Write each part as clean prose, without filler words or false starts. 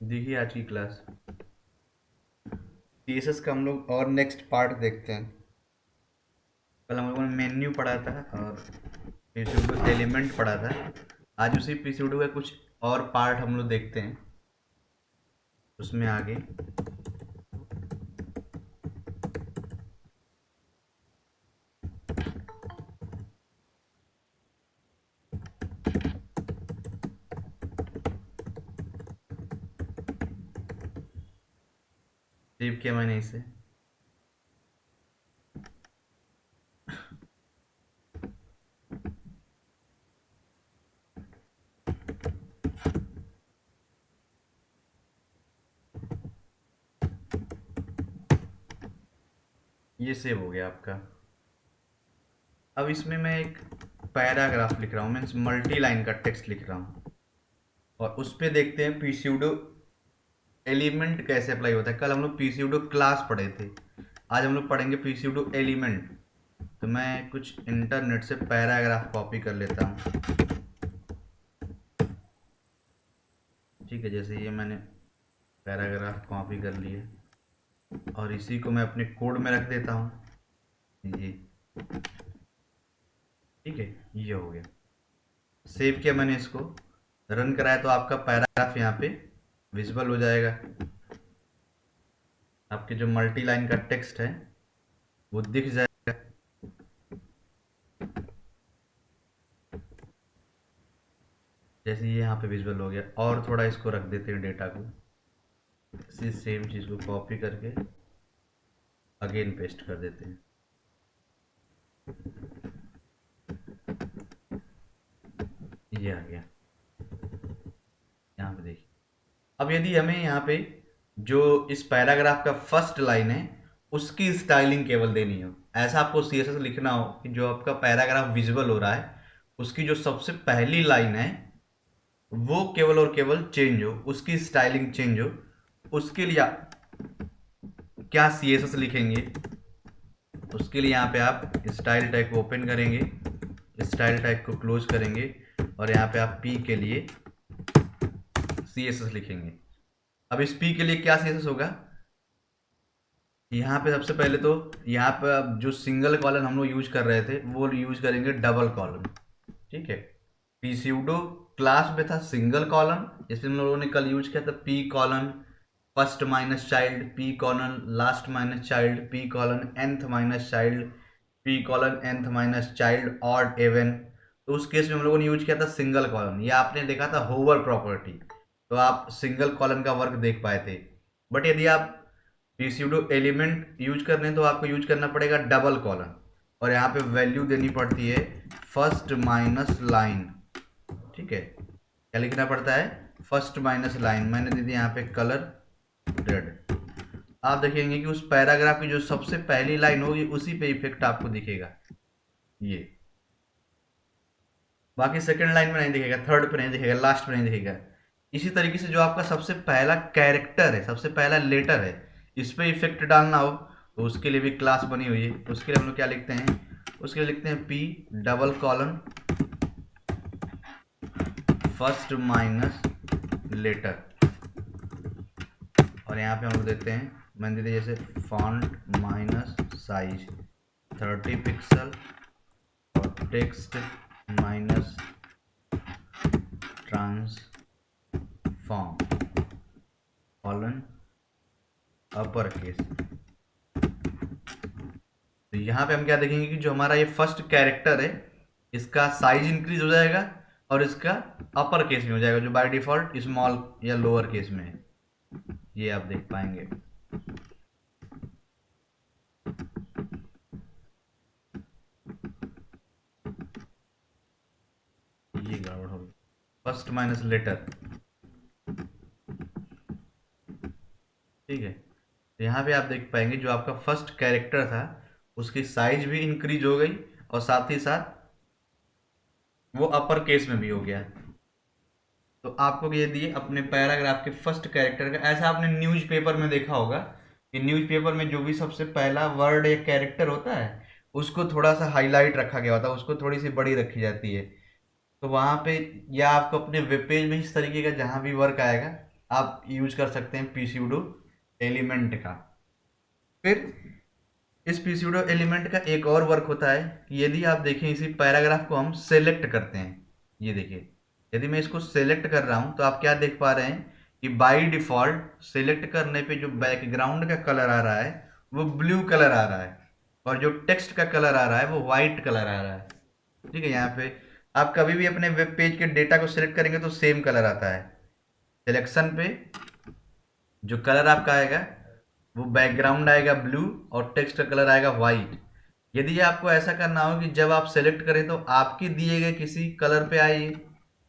देखिए आज की क्लास सीएसएस का हम लोग और नेक्स्ट पार्ट देखते हैं। कल हम लोगों ने मेन्यू पढ़ा था और पीसीयूडो एलिमेंट पढ़ा था। आज उसी पीसीयूडो का कुछ और पार्ट हम लोग देखते हैं उसमें आगे। सेव किया मैंने इसे। ये सेव हो गया आपका। अब इसमें मैं एक पैराग्राफ लिख रहा हूँ, मीन्स मल्टी लाइन का टेक्स्ट लिख रहा हूँ और उस पर देखते हैं पीसीयूडो एलिमेंट कैसे अप्लाई होता है। कल हम लोग पीसीयूडो क्लास पढ़े थे, आज हम लोग पढ़ेंगे पीसीयूडो एलिमेंट। तो मैं कुछ इंटरनेट से पैराग्राफ कॉपी कर लेता हूँ। ठीक है, जैसे ये मैंने पैराग्राफ कॉपी कर लिए और इसी को मैं अपने कोड में रख देता हूँ। ये ठीक है, ये हो गया। सेव किया मैंने, इसको रन कराया तो आपका पैराग्राफ यहाँ पे विजिबल हो जाएगा। आपके जो मल्टी लाइन का टेक्स्ट है वो दिख जाएगा। जैसे ये यहाँ पे विजिबल हो गया, और थोड़ा इसको रख देते हैं डेटा को। इसी सेम चीज़ को कॉपी करके अगेन पेस्ट कर देते हैं। ये आ गया, यहाँ पे देखिए। अब यदि हमें यहाँ पे जो इस पैराग्राफ का फर्स्ट लाइन है उसकी स्टाइलिंग केवल देनी हो, ऐसा आपको सीएसएस लिखना हो कि जो आपका पैराग्राफ विजिबल हो रहा है उसकी जो सबसे पहली लाइन है वो केवल और केवल चेंज हो, उसकी स्टाइलिंग चेंज हो, उसके लिए आप क्या सीएसएस लिखेंगे। उसके लिए यहाँ पे आप स्टाइल टैग को ओपन करेंगे, स्टाइल टैग को क्लोज करेंगे और यहाँ पे आप पी के लिए सीएसएस लिखेंगे। अब इस पी के लिए क्या सीएसएस होगा, यहाँ पे सबसे पहले तो यहाँ पे अब जो सिंगल कॉलन हम लोग यूज कर रहे थे वो यूज करेंगे डबल कॉलन। ठीक है, पीसीयूडो क्लास में था सिंगल कॉलन, जिसमें हम लोगों ने कल यूज किया था P colon first minus child, P colon last minus child, P colon nth minus child, P colon nth minus child odd even. तो उस केस में हम लोगों ने यूज किया था सिंगल कॉलन। ये आपने देखा था होवर प्रॉपर्टी, तो आप सिंगल कॉलन का वर्क देख पाए थे। बट यदि आप पीसीयूडो एलिमेंट यूज करने तो आपको यूज करना पड़ेगा डबल कॉलन, और यहाँ पे वैल्यू देनी पड़ती है फर्स्ट माइनस लाइन। ठीक है, क्या लिखना पड़ता है, फर्स्ट माइनस लाइन। मैंने दे दिया यहाँ पे कलर रेड। आप देखेंगे कि उस पैराग्राफ की जो सबसे पहली लाइन होगी उसी पे इफेक्ट आपको दिखेगा। ये बाकी सेकंड लाइन में नहीं दिखेगा, थर्ड पे नहीं दिखेगा, लास्ट पे नहीं दिखेगा। इसी तरीके से जो आपका सबसे पहला कैरेक्टर है, सबसे पहला लेटर है, इस पे इफेक्ट डालना हो तो उसके लिए भी क्लास बनी हुई है। उसके लिए हम लोग क्या लिखते हैं, उसके लिए लिखते हैं P double colon first minus letter, और यहाँ पे हम लोग देते हैं, मैंने दे दिया जैसे फॉन्ट माइनस साइज 30 पिक्सल और text minus transform colon upper case. तो यहाँ पे हम क्या देखेंगे कि जो हमारा ये फर्स्ट कैरेक्टर है इसका साइज इंक्रीज हो जाएगा और इसका अपर केस में हो जाएगा, जो बाय डिफॉल्ट स्मॉल या लोअर केस में है। ये आप देख पाएंगे। ये गड़बड़ हो गई, फर्स्ट माइनस लेटर। ठीक है, तो यहाँ पे आप देख पाएंगे जो आपका फर्स्ट कैरेक्टर था उसकी साइज भी इंक्रीज हो गई और साथ ही साथ वो अपर केस में भी हो गया। तो आपको ये दिए अपने पैराग्राफ के फर्स्ट कैरेक्टर का, ऐसा आपने न्यूज़पेपर में देखा होगा कि न्यूज़पेपर में जो भी सबसे पहला वर्ड या कैरेक्टर होता है उसको थोड़ा सा हाईलाइट रखा गया होता है, उसको थोड़ी सी बड़ी रखी जाती है। तो वहाँ पे या आपको अपने वेब पेज में इस तरीके का जहाँ भी वर्क आएगा आप यूज कर सकते हैं pseudo एलिमेंट का। फिर इस pseudo एलिमेंट का एक और वर्क होता है कि यदि आप देखें इसी पैराग्राफ को हम सेलेक्ट करते हैं, ये देखिए यदि मैं इसको सेलेक्ट कर रहा हूं तो आप क्या देख पा रहे हैं कि बाय डिफॉल्ट सेलेक्ट करने पे जो बैकग्राउंड का कलर आ रहा है वो ब्लू कलर आ रहा है, और जो टेक्स्ट का कलर आ रहा है वो व्हाइट कलर आ रहा है। ठीक है, यहाँ पे आप कभी भी अपने वेब पेज के डेटा को सिलेक्ट करेंगे तो सेम कलर आता है। सिलेक्शन पे जो कलर आपका आएगा वो बैकग्राउंड आएगा ब्लू और टेक्स्ट का कलर आएगा व्हाइट। यदि आपको ऐसा करना हो कि जब आप सेलेक्ट करें तो आपके दिए गए किसी कलर पे आए,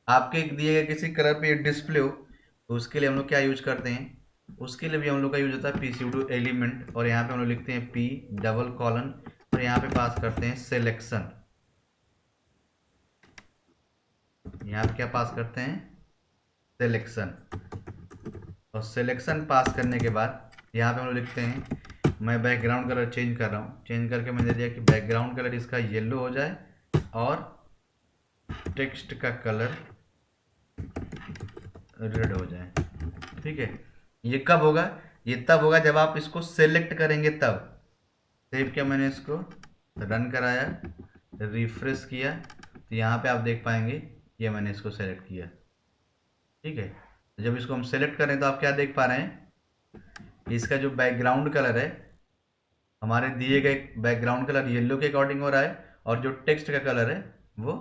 आपके दिए गए किसी कलर पे डिस्प्ले हो, तो उसके लिए हम लोग क्या यूज करते हैं, उसके लिए भी हम लोग का यूज होता है pseudo एलिमेंट, और यहाँ पे हम लोग लिखते हैं p डबल कॉलन और यहाँ पे पास करते हैं सिलेक्शन। यहाँ पे क्या पास करते हैं, सिलेक्शन। और सिलेक्शन पास करने के बाद यहाँ पे हम लोग लिखते हैं, मैं बैकग्राउंड कलर चेंज कर रहा हूँ, चेंज करके मैंने दिया कि बैकग्राउंड कलर इसका येलो हो जाए और टेक्स्ट का कलर रेड हो जाए। ठीक है, ये कब होगा, ये तब होगा जब आप इसको सेलेक्ट करेंगे तब। सेव किया मैंने, इसको रन कराया, रिफ्रेश किया, तो यहाँ पे आप देख पाएंगे ये मैंने इसको सेलेक्ट किया। ठीक है, जब इसको हम सेलेक्ट करें तो आप क्या देख पा रहे हैं, इसका जो बैकग्राउंड कलर है हमारे दिए गए बैकग्राउंड कलर येलो के अकॉर्डिंग हो रहा है, और जो टेक्स्ट का कलर है वो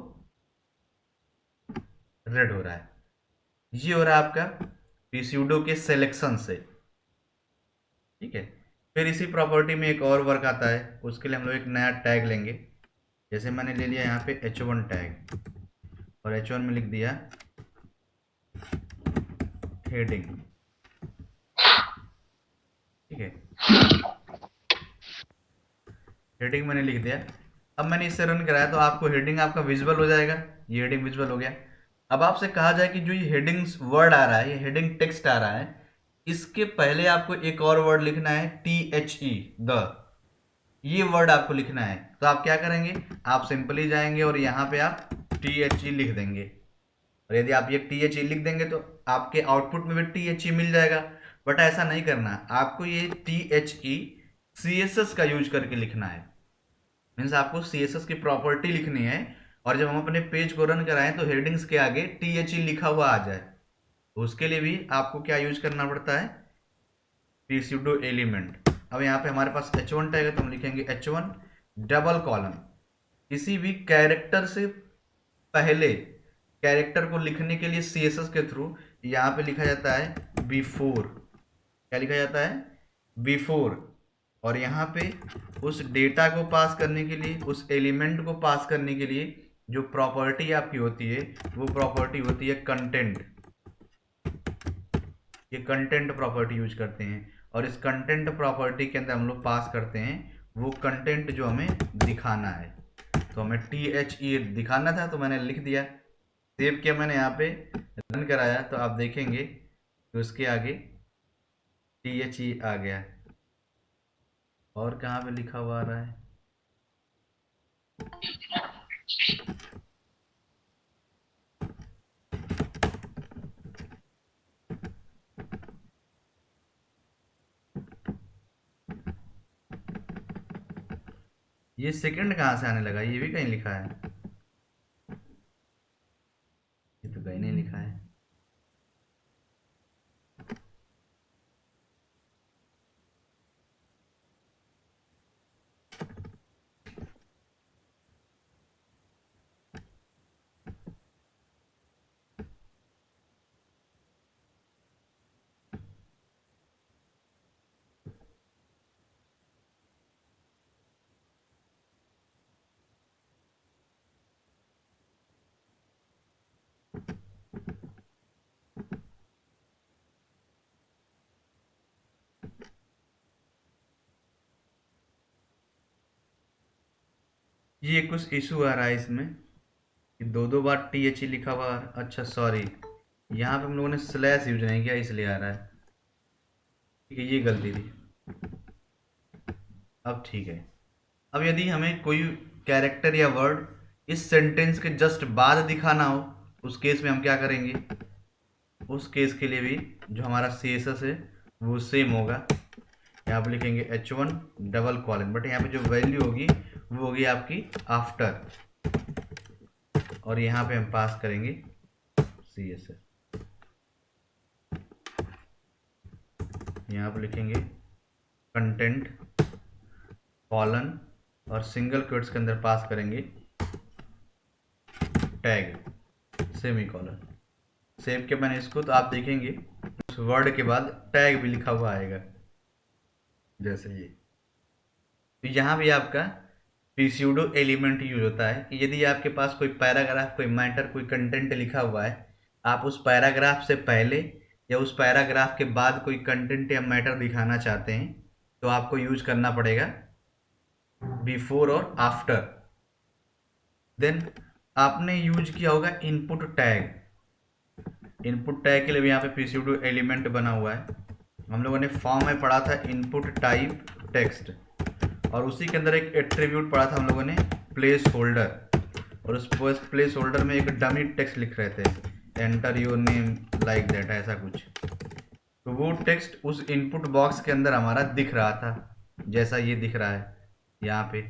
रेड हो रहा है। ये हो रहा है आपका pseudo के सिलेक्शन से। ठीक है, फिर इसी प्रॉपर्टी में एक और वर्क आता है, उसके लिए हम लोग एक नया टैग लेंगे। जैसे मैंने ले लिया यहाँ पे h1 टैग, और h1 में लिख दिया हेडिंग। ठीक है, हेडिंग मैंने लिख दिया। अब मैंने इससे रन कराया तो आपको हेडिंग आपका विजुअल हो जाएगा, ये हेडिंग विजुअल हो गया। अब आपसे कहा जाए कि जो ये हेडिंग्स वर्ड आ रहा है, ये हेडिंग टेक्स्ट आ रहा है, इसके पहले आपको एक और वर्ड लिखना है THE द, ये वर्ड आपको लिखना है। तो आप क्या करेंगे, आप सिंपली जाएंगे और यहाँ पे आप THE लिख देंगे, और यदि आप ये THE लिख देंगे तो आपके आउटपुट में भी THE मिल जाएगा। बट ऐसा नहीं करना, आपको ये THE CSS का यूज करके लिखना है। मीन्स आपको CSS की प्रॉपर्टी लिखनी है, और जब हम अपने पेज को रन कराएं तो हेडिंग्स के आगे THE लिखा हुआ आ जाए। तो उसके लिए भी आपको क्या यूज करना पड़ता है, pseudo एलिमेंट। अब यहाँ पे हमारे पास h1 टैग है तो हम लिखेंगे h1 डबल कॉलम, किसी भी कैरेक्टर से पहले कैरेक्टर को लिखने के लिए CSS के थ्रू यहाँ पे लिखा जाता है बिफोर। क्या लिखा जाता है, बिफोर। और यहाँ पे उस डेटा को पास करने के लिए, उस एलिमेंट को पास करने के लिए जो प्रॉपर्टी आपकी होती है वो प्रॉपर्टी होती है कंटेंट। ये कंटेंट प्रॉपर्टी यूज करते हैं, और इस कंटेंट प्रॉपर्टी के अंदर हम लोग पास करते हैं वो कंटेंट जो हमें दिखाना है। तो हमें THE दिखाना था तो मैंने लिख दिया, सेव किया मैंने, यहाँ पे रन कराया तो आप देखेंगे कि उसके आगे THE आ गया। और कहाँ पे लिखा हुआ आ रहा है, ये सेकंड कहाँ से आने लगा, ये भी कहीं लिखा है, ये तो कहीं नहीं लिखा है। ये कुछ इशू आ रहा है इसमें कि दो दो बार THE लिखा हुआ। अच्छा सॉरी, यहाँ पे हम लोगों ने स्लैश यूज नहीं किया इसलिए आ रहा है। ठीक है, ये गलती थी। अब ठीक है, अब यदि हमें कोई कैरेक्टर या वर्ड इस सेंटेंस के जस्ट बाद दिखाना हो, उस केस में हम क्या करेंगे, उस केस के लिए भी जो हमारा CSS है वो सेम होगा। यहाँ पे लिखेंगे H1 डबल कॉलन, बट यहाँ पे जो वैल्यू होगी वो होगी आपकी आफ्टर, और यहाँ पे हम पास करेंगे CSS। यहाँ पे लिखेंगे कंटेंट कॉलन और सिंगल कोट्स के अंदर पास करेंगे टैग सेमी कॉलन। सेव के मैंने इसको, तो आप देखेंगे उस वर्ड के बाद टैग भी लिखा हुआ आएगा जैसे ये। तो यहाँ भी आपका pseudo एलिमेंट यूज होता है कि यदि आपके पास कोई पैराग्राफ, कोई मैटर, कोई कंटेंट लिखा हुआ है, आप उस पैराग्राफ से पहले या उस पैराग्राफ के बाद कोई कंटेंट या मैटर दिखाना चाहते हैं तो आपको यूज करना पड़ेगा बिफोर और आफ्टर। देन आपने यूज किया होगा इनपुट टैग। इनपुट टैग के लिए भी यहाँ पे pseudo एलिमेंट बना हुआ है। हम लोगों ने फॉर्म में पढ़ा था इनपुट टाइप टेक्स्ट, और उसी के अंदर एक एट्रीब्यूट पढ़ा था हम लोगों ने प्लेस होल्डर, और उस प्लेस होल्डर में एक डमी टेक्स्ट लिख रहे थे, enter your name like that, ऐसा कुछ। तो वो टेक्स्ट उस इनपुट बॉक्स के अंदर हमारा दिख रहा था, जैसा ये दिख रहा है यहाँ पे।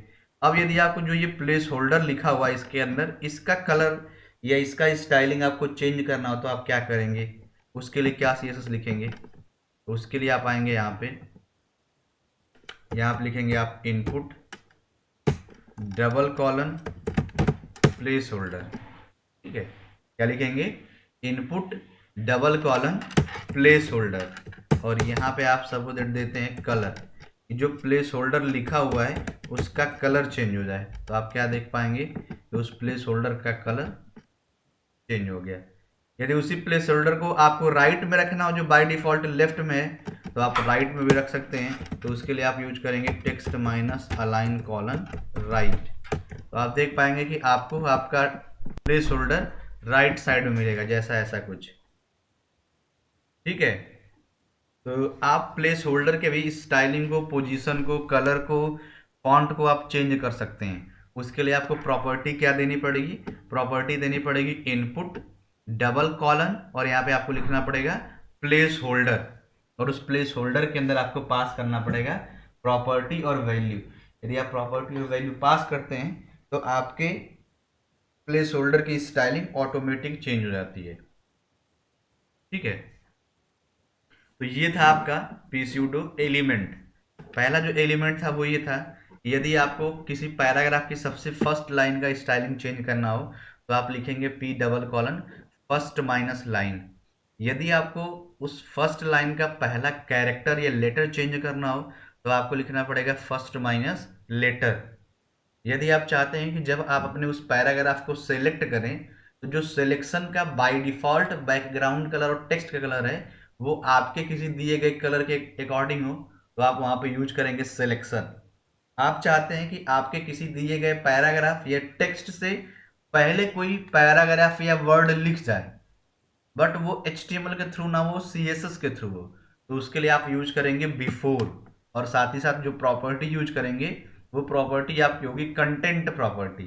अब यदि आपको जो ये प्लेस होल्डर लिखा हुआ है इसके अंदर इसका कलर या इसका स्टाइलिंग आपको चेंज करना हो तो आप क्या करेंगे, उसके लिए क्या CSS लिखेंगे? तो उसके लिए आप आएंगे यहाँ पे लिखेंगे आप input double colon place holder. ठीक है, क्या लिखेंगे? Input double colon place holder, और यहाँ पे आप सबको देते हैं कलर, जो प्लेस होल्डर लिखा हुआ है उसका कलर चेंज हो जाए। तो आप क्या देख पाएंगे कि उस प्लेस होल्डर का कलर चेंज हो गया। यदि उसी प्लेस होल्डर को आपको राइट में रखना हो जो बाय डिफॉल्ट लेफ्ट में है, तो आप राइट में भी रख सकते हैं। तो उसके लिए आप यूज करेंगे text minus align colon right. तो आप देख पाएंगे कि आपको आपका प्लेस होल्डर राइट साइड में मिलेगा, जैसा ऐसा कुछ। ठीक है, तो आप प्लेस होल्डर के भी स्टाइलिंग को, पोजीशन को, कलर को, फॉन्ट को आप चेंज कर सकते हैं। उसके लिए आपको प्रॉपर्टी क्या देनी पड़ेगी? प्रॉपर्टी देनी पड़ेगी इनपुट डबल कॉलन, और यहाँ पे आपको लिखना पड़ेगा प्लेस होल्डर, और उस प्लेस होल्डर के अंदर आपको पास करना पड़ेगा प्रॉपर्टी और वैल्यू। यदि आप प्रॉपर्टी और वैल्यू पास करते हैं तो आपके प्लेस होल्डर की स्टाइलिंग ऑटोमेटिक चेंज हो जाती है। ठीक है, तो ये था आपका pseudo एलिमेंट। पहला जो एलिमेंट था वो ये था, यदि आपको किसी पैराग्राफ की सबसे फर्स्ट लाइन का स्टाइलिंग चेंज करना हो तो आप लिखेंगे p double colon first minus line. यदि आपको उस फर्स्ट लाइन का पहला कैरेक्टर या लेटर चेंज करना हो तो आपको लिखना पड़ेगा फर्स्ट माइनस लेटर। यदि आप चाहते हैं कि जब आप अपने उस पैराग्राफ को सेलेक्ट करें तो जो सिलेक्शन का बाय डिफॉल्ट बैकग्राउंड कलर और टेक्स्ट का कलर है वो आपके किसी दिए गए कलर के अकॉर्डिंग हो, तो आप वहां पे यूज करेंगे सिलेक्शन। आप चाहते हैं कि आपके किसी दिए गए पैराग्राफ या टेक्स्ट से पहले कोई पैराग्राफ या वर्ड लिख जाए, बट वो HTML के थ्रू ना, वो CSS के थ्रू हो, तो उसके लिए आप यूज करेंगे बिफोर, और साथ ही साथ जो प्रॉपर्टी यूज करेंगे वो प्रॉपर्टी आपकी होगी कंटेंट प्रॉपर्टी।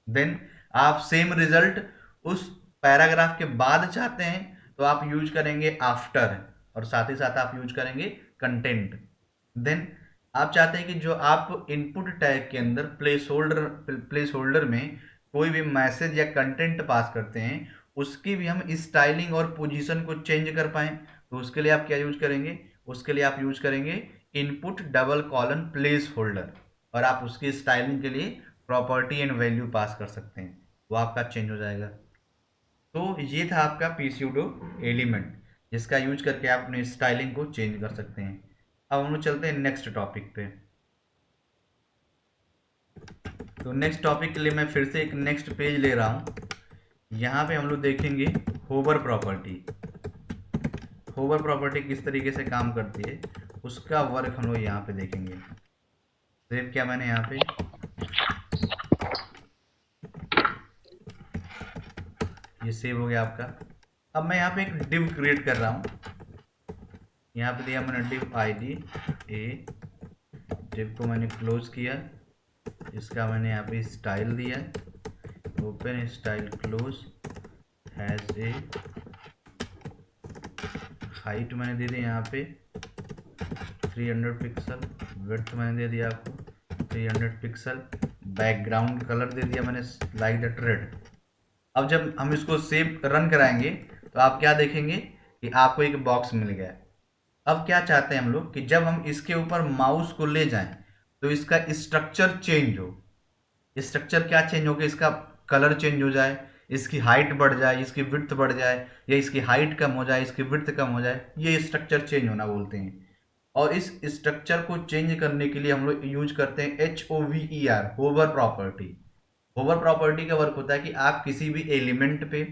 देन आप सेम रिजल्ट उस पैराग्राफ के बाद चाहते हैं तो आप यूज करेंगे आफ्टर, और साथ ही साथ आप यूज करेंगे कंटेंट। देन आप चाहते हैं कि जो आप इनपुट टैग के अंदर प्लेस होल्डर में कोई भी मैसेज या कंटेंट पास करते हैं उसकी भी हम स्टाइलिंग और पोजीशन को चेंज कर पाएं, तो उसके लिए आप क्या यूज करेंगे? उसके लिए आप यूज करेंगे input double colon place holder, और आप उसकी स्टाइलिंग के लिए प्रॉपर्टी एंड वैल्यू पास कर सकते हैं, वो आपका चेंज हो जाएगा। तो ये था आपका pseudo एलिमेंट, जिसका यूज करके आप अपने स्टाइलिंग को चेंज कर सकते हैं। अब हम लोग चलते हैं नेक्स्ट टॉपिक पे। तो नेक्स्ट टॉपिक के लिए मैं फिर से एक नेक्स्ट पेज ले रहा हूँ। यहाँ पे हम लोग देखेंगे होवर प्रॉपर्टी। होवर प्रॉपर्टी किस तरीके से काम करती है उसका वर्क हम लोग यहाँ पे देखेंगे। सेव किया मैंने यहाँ पे, ये सेव हो गया आपका। अब मैं यहाँ पे एक डिव क्रिएट कर रहा हूँ। यहाँ पे दिया मैंने डिव ID ए, डिव को मैंने क्लोज किया, इसका मैंने यहाँ पे स्टाइल दिया, open style close has a height मैंने दे दी यहाँ पे 300 पिक्सल, विड्थ मैंने दे दिया आपको 300 पिक्सल, बैकग्राउंड कलर दे दिया मैंने लाइक दैट रेड। अब जब हम इसको सेव रन कराएंगे तो आप क्या देखेंगे कि आपको एक बॉक्स मिल गया। अब क्या चाहते हैं हम लोग कि जब हम इसके ऊपर माउस को ले जाएं तो इसका स्ट्रक्चर चेंज हो। स्ट्रक्चर क्या चेंज हो, कि इसका कलर चेंज हो जाए, इसकी हाइट बढ़ जाए, इसकी विड्थ बढ़ जाए, या इसकी हाइट कम हो जाए, इसकी विड्थ कम हो जाए, ये स्ट्रक्चर चेंज होना बोलते हैं। और इस स्ट्रक्चर को चेंज करने के लिए हम लोग यूज करते हैं HOVER, hover property. Hover property का वर्क होता है कि आप किसी भी एलिमेंट पे,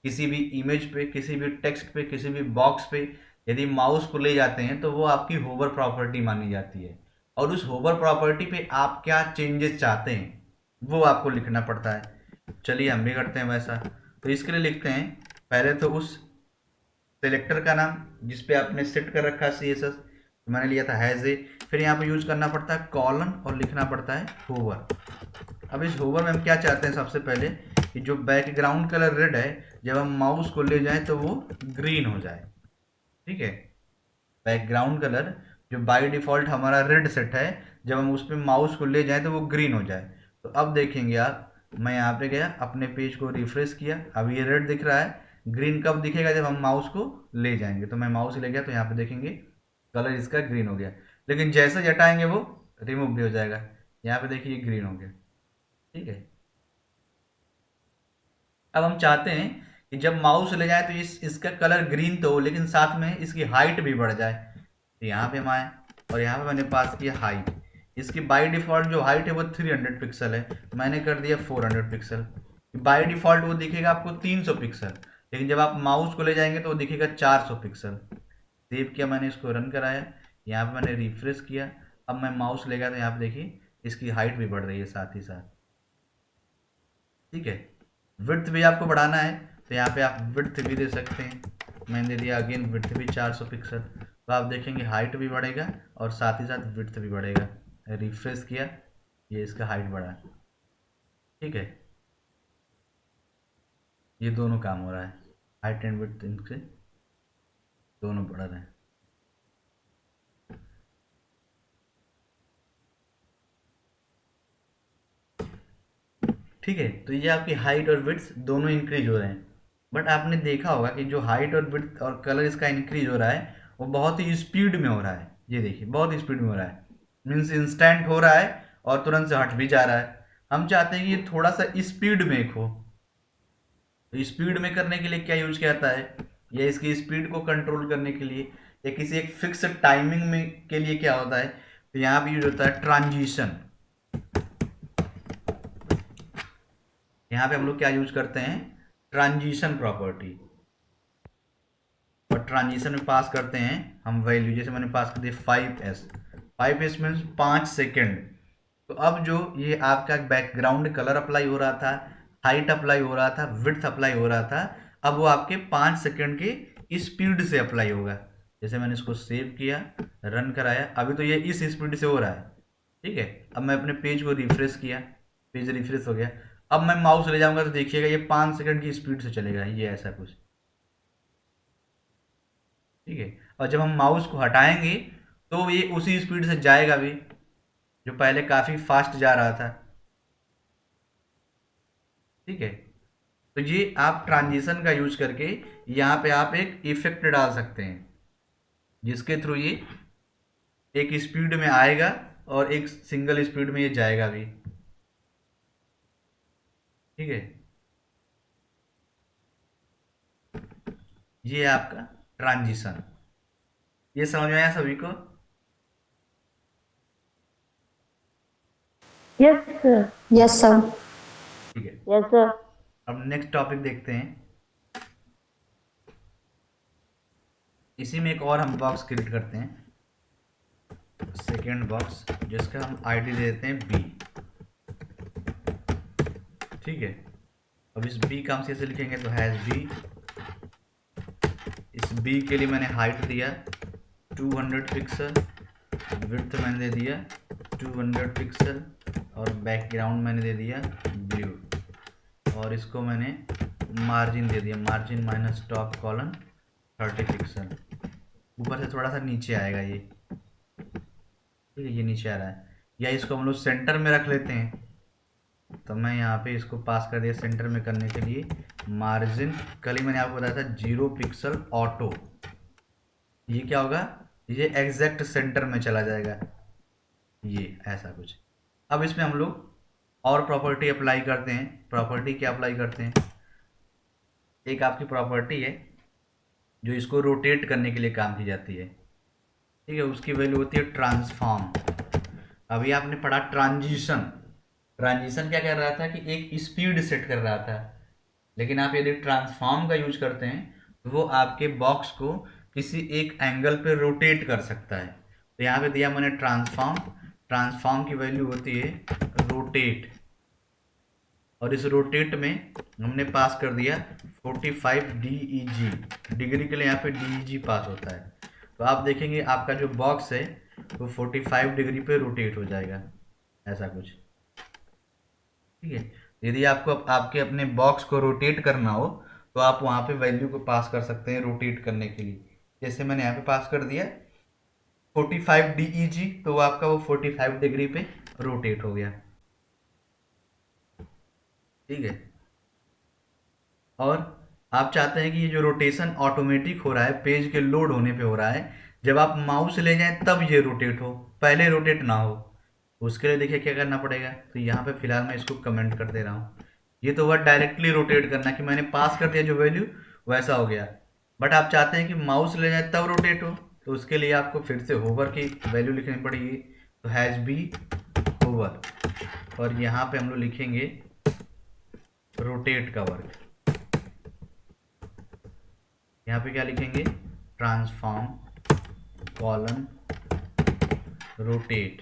किसी भी इमेज पे, किसी भी टेक्स्ट पे, किसी भी बॉक्स पे यदि माउस को ले जाते हैं तो वो आपकी होवर प्रॉपर्टी मानी जाती है। और उस होवर प्रॉपर्टी पे आप क्या चेंजेस चाहते हैं वो आपको लिखना पड़ता है। चलिए हम भी करते हैं वैसा। तो इसके लिए लिखते हैं पहले तो उस सेलेक्टर का नाम जिस पे आपने सेट कर रखा है CSS, तो मैंने लिया था हैज ए। फिर यहाँ पे यूज करना पड़ता है कॉलन और लिखना पड़ता है होवर। अब इस होवर में हम क्या चाहते हैं, सबसे पहले कि जो बैकग्राउंड कलर रेड है जब हम माउस को ले जाएं तो वो ग्रीन हो जाए। ठीक है, बैकग्राउंड कलर जो बाय डिफॉल्ट हमारा रेड सेट है, जब हम उस पर माउस को ले जाएं तो वो ग्रीन हो जाए। तो अब देखेंगे आप, मैं यहाँ पे गया, अपने पेज को रिफ्रेश किया, अब ये रेड दिख रहा है। ग्रीन कब दिखेगा, जब हम माउस को ले जाएंगे। तो मैं माउस ले गया तो यहाँ पे देखेंगे कलर इसका ग्रीन हो गया, लेकिन जैसे हटाएंगे वो रिमूव भी हो जाएगा। यहाँ पे देखिए ग्रीन हो गया। ठीक है, अब हम चाहते हैं कि जब माउस ले जाए तो इसका कलर ग्रीन तो हो, लेकिन साथ में इसकी हाइट भी बढ़ जाए। तो यहाँ पे हम आए और यहाँ पे मैंने पास किया हाइट। इसकी बाय डिफ़ॉल्ट जो हाइट है वो 300 पिक्सल है, मैंने कर दिया 400 पिक्सल। बाय डिफ़ॉल्ट वो दिखेगा आपको 300 पिक्सल, लेकिन जब आप माउस को ले जाएंगे तो वो दिखेगा 400 पिक्सल। सेव किया मैंने, इसको रन कराया, यहाँ पे मैंने रिफ्रेश किया। अब मैं माउस ले गया तो यहाँ पे देखिए इसकी हाइट भी बढ़ रही है साथ ही साथ। ठीक है, विड्थ भी आपको बढ़ाना है तो यहाँ पे आप विड्थ भी दे सकते हैं। मैंने दे दिया अगेन विड्थ भी 400 पिक्सल। तो आप देखेंगे हाइट भी बढ़ेगा और साथ ही साथ विड्थ भी बढ़ेगा। रिफ्रेश किया, ये इसका हाइट बढ़ा। ठीक है, ये दोनों काम हो रहा है, हाइट एंड विड्थ इनसे दोनों बढ़ रहे हैं। ठीक है, तो ये आपकी हाइट और विड्थ दोनों इंक्रीज हो रहे हैं। बट आपने देखा होगा कि जो हाइट और विड्थ और कलर इसका इंक्रीज हो रहा है वो बहुत ही स्पीड में हो रहा है। ये देखिए बहुत स्पीड में हो रहा है, मीन्स इंस्टेंट हो रहा है और तुरंत से हट भी जा रहा है। हम चाहते हैं कि ये थोड़ा सा स्पीड में हो। तो स्पीड में करने के लिए क्या यूज किया जाता है, या इसकी स्पीड को कंट्रोल करने के लिए या किसी एक फिक्स टाइमिंग में के लिए क्या होता है, तो यहाँ पे यूज होता है ट्रांजिशन। यहाँ पे हम लोग क्या यूज करते हैं, ट्रांजिशन प्रॉपर्टी। और ट्रांजिशन में पास करते हैं हम वैल्यू, जैसे मैंने पास कर दिया 5s। 5s means 5 second. तो अब जो ये आपका बैकग्राउंड कलर अप्लाई हो रहा था, हाइट अप्लाई हो रहा था, विड्थ अप्लाई हो रहा था, अब वो आपके 5 सेकेंड की स्पीड से अप्लाई होगा। जैसे मैंने इसको सेव किया, रन कराया, अभी तो ये इस स्पीड से हो रहा है। ठीक है, अब मैं अपने पेज को रिफ्रेश किया, पेज रिफ्रेश हो गया। अब मैं माउस ले जाऊंगा तो देखिएगा ये 5 सेकंड की स्पीड से चलेगा, ये ऐसा कुछ। ठीक है, और जब हम माउस को हटाएंगे तो ये उसी स्पीड से जाएगा भी, जो पहले काफ़ी फास्ट जा रहा था। ठीक है, तो ये आप ट्रांजिशन का यूज करके यहाँ पे आप एक इफेक्ट डाल सकते हैं जिसके थ्रू ये एक स्पीड में आएगा और एक सिंगल स्पीड में ये जाएगा भी। ठीक है, ये है आपका ट्रांजिशन। ये समझ में आया सभी को? Yes sir. Yes sir. ठीक है, यस सर। अब नेक्स्ट टॉपिक देखते हैं। इसी में एक और हम बॉक्स क्रिएट करते हैं, सेकेंड बॉक्स, जिसका हम आईडी दे देते हैं बी। ठीक है, अब इस बी का हम कैसे लिखेंगे, तो हैज बी। इस बी के लिए मैंने हाइट दिया 200 पिक्सल, विड्थ मैंने दे दिया 200 पिक्सल, और बैकग्राउंड मैंने दे दिया ब्लू, और इसको मैंने मार्जिन दे दिया, margin minus top colon 30 pixel. ऊपर से थोड़ा सा नीचे आएगा ये, ठीक है, ये नीचे आ रहा है। या इसको हम लोग सेंटर में रख लेते हैं, तो मैं यहाँ पे इसको पास कर दिया सेंटर में करने के लिए मार्जिन, कल ही मैंने आपको बताया था 0 पिक्सल ऑटो। ये क्या होगा, ये एग्जैक्ट सेंटर में चला जाएगा, ये ऐसा कुछ। अब इसमें हम लोग और प्रॉपर्टी अप्लाई करते हैं। प्रॉपर्टी क्या अप्लाई करते हैं, एक आपकी प्रॉपर्टी है जो इसको रोटेट करने के लिए काम की जाती है, ठीक है, उसकी वैल्यू होती है ट्रांसफॉर्म। अभी आपने पढ़ा ट्रांजिशन। ट्रांजिशन क्या कर रहा था कि एक स्पीड सेट कर रहा था, लेकिन आप यदि ट्रांसफॉर्म का यूज करते हैं तो वो आपके बॉक्स को किसी एक एंगल पे रोटेट कर सकता है। तो यहाँ पे दिया मैंने ट्रांसफॉर्म, ट्रांसफॉर्म की वैल्यू होती है रोटेट, और इस रोटेट में हमने पास कर दिया 45 DEG, डिग्री के लिए यहाँ पे DEG पास होता है। तो आप देखेंगे आपका जो बॉक्स है वो 45 डिग्री पे रोटेट हो जाएगा, ऐसा कुछ, ठीक है। यदि आपको आपके अपने बॉक्स को रोटेट करना हो तो आप वहाँ पे वैल्यू को पास कर सकते हैं रोटेट करने के लिए। जैसे मैंने यहाँ पे पास कर दिया 45 DEG, तो वो आपका वो 45 डिग्री पे रोटेट हो गया, ठीक है। और आप चाहते हैं कि ये जो रोटेशन ऑटोमेटिक हो रहा है, पेज के लोड होने पे हो रहा है, जब आप माउस ले जाएं तब ये रोटेट हो, पहले रोटेट ना हो। उसके लिए देखिए क्या करना पड़ेगा, तो यहाँ पे फिलहाल मैं इसको कमेंट कर दे रहा हूँ। ये तो हुआ डायरेक्टली रोटेट करना कि मैंने पास कर दिया जो वैल्यू वैसा हो गया, बट आप चाहते हैं कि माउस ले जाए तब रोटेट हो, तो उसके लिए आपको फिर से होवर की वैल्यू लिखनी पड़ेगी। तो हैज बी होवर, और यहाँ पे हम लोग लिखेंगे रोटेट का वर्क। यहाँ पे क्या लिखेंगे, ट्रांसफॉर्म कॉलन रोटेट,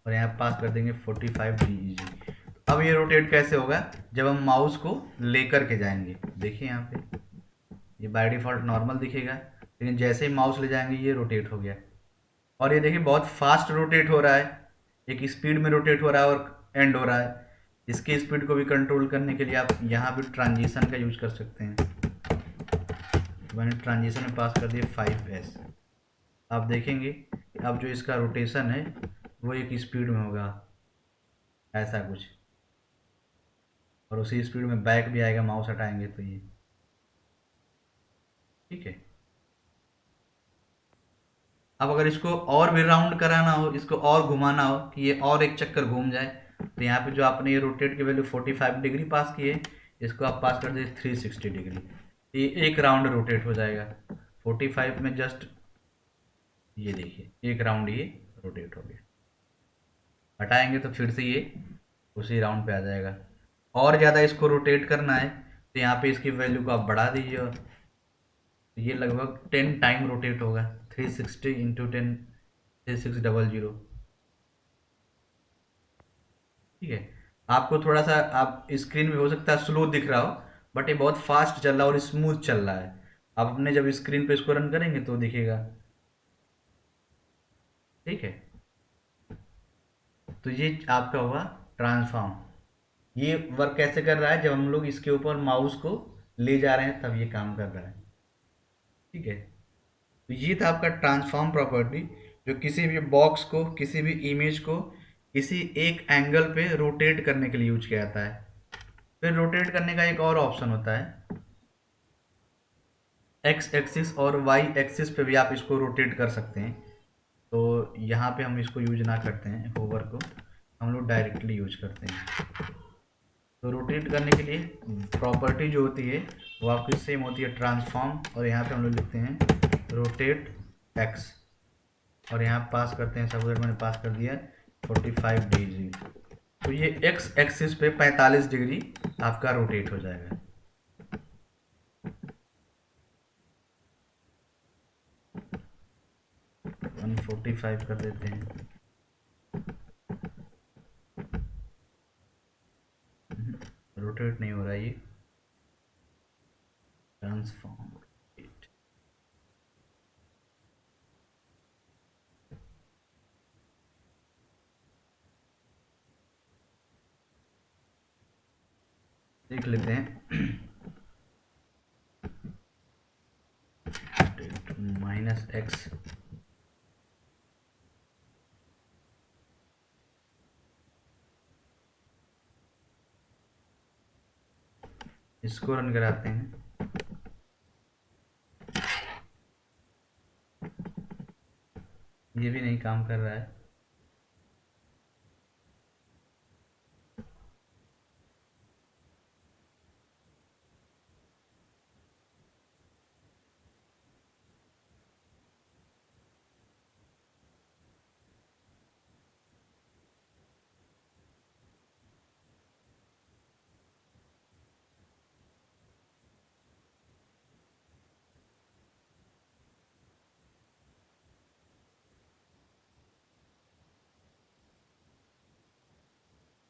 और यहाँ पास कर देंगे 45 DEG। अब ये रोटेट कैसे होगा, जब हम माउस को लेकर के जाएंगे। देखिए यहाँ पे ये बाय डिफॉल्ट नॉर्मल दिखेगा, लेकिन जैसे ही माउस ले जाएंगे ये रोटेट हो गया। और ये देखिए बहुत फास्ट रोटेट हो रहा है, एक स्पीड में रोटेट हो रहा है और एंड हो रहा है। इसकी स्पीड को भी कंट्रोल करने के लिए आप यहाँ भी ट्रांजिशन का यूज कर सकते हैं। मैंने ट्रांजिशन में पास कर दिया 5S। आप देखेंगे अब जो इसका रोटेशन है वो एक स्पीड में होगा, ऐसा कुछ, और उसी स्पीड में बैक भी आएगा माउस हटाएंगे तो ये, ठीक है। अब अगर इसको और भी राउंड कराना हो, इसको और घुमाना हो कि ये और एक चक्कर घूम जाए, तो यहाँ पे जो आपने ये रोटेट की वैल्यू 45 डिग्री पास की है, इसको आप पास कर दीजिए 360 डिग्री, ये एक राउंड रोटेट हो जाएगा 45 में। जस्ट ये देखिए एक राउंड ये रोटेट हो गया, हटाएंगे तो फिर से ये उसी राउंड पे आ जाएगा। और ज़्यादा इसको रोटेट करना है तो यहाँ पे इसकी वैल्यू को आप बढ़ा दीजिए, और ये लगभग 10 टाइम रोटेट होगा, 360 इंटू 10, 3600, ठीक है। आपको थोड़ा सा आप स्क्रीन में हो सकता है स्लो दिख रहा हो, बट ये बहुत फास्ट चल रहा है और स्मूथ चल रहा है। आप अपने जब स्क्रीन पे इसको रन करेंगे तो दिखेगा, ठीक है। तो ये आपका हुआ ट्रांसफॉर्म। ये वर्क कैसे कर रहा है, जब हम लोग इसके ऊपर माउस को ले जा रहे हैं तब ये काम कर रहा है, ठीक है। तो ये था आपका ट्रांसफॉर्म प्रॉपर्टी, जो किसी भी बॉक्स को, किसी भी इमेज को किसी एक एंगल पे रोटेट करने के लिए यूज किया जाता है। फिर रोटेट करने का एक और ऑप्शन होता है, एक्स एक्सिस और वाई एक्सिस पे भी आप इसको रोटेट कर सकते हैं। तो यहाँ पे हम इसको यूज ना करते हैं, होवर को हम लोग डायरेक्टली यूज करते हैं। तो रोटेट करने के लिए प्रॉपर्टी जो होती है वो आपकी सेम होती है ट्रांसफॉर्म, और यहाँ पे हम लोग लिखते हैं रोटेट एक्स, और यहाँ पास करते हैं सब मैंने पास कर दिया 45 डिग्री। तो ये एक्स एक्सिस पे 45 डिग्री आपका रोटेट हो जाएगा। 145 कर देते हैं, रोटेट नहीं हो रहा ये, ट्रांसफॉर्म देख लेते हैं। -x। इसको रन कराते हैं। ये भी नहीं काम कर रहा है।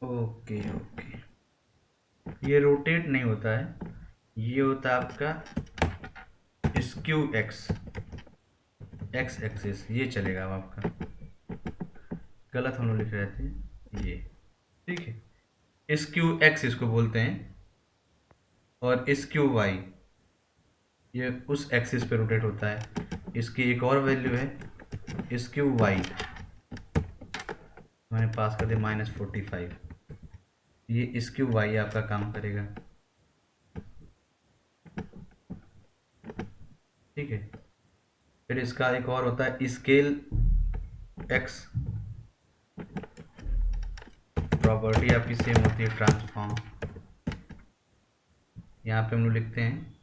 ओके ओके, ये रोटेट नहीं होता है, ये होता है आपका स्क्यू एक्स, एक्स एक्सिस, ये चलेगा अब आपका। गलत हम लोग लिख रहे थे ये, ठीक है। स्क्यू एक्स इसको बोलते हैं, और स्क्यू वाई ये उस एक्सिस पे रोटेट होता है। इसकी एक और वैल्यू है स्क्यू वाई, मैंने पास कर दिया -45। ये स्क्यू वाई आपका काम करेगा, ठीक है। फिर इसका एक और होता है स्केल एक्स, प्रॉपर्टी आपकी सेम होती है ट्रांसफॉर्म। यहाँ पे हम लोग लिखते हैं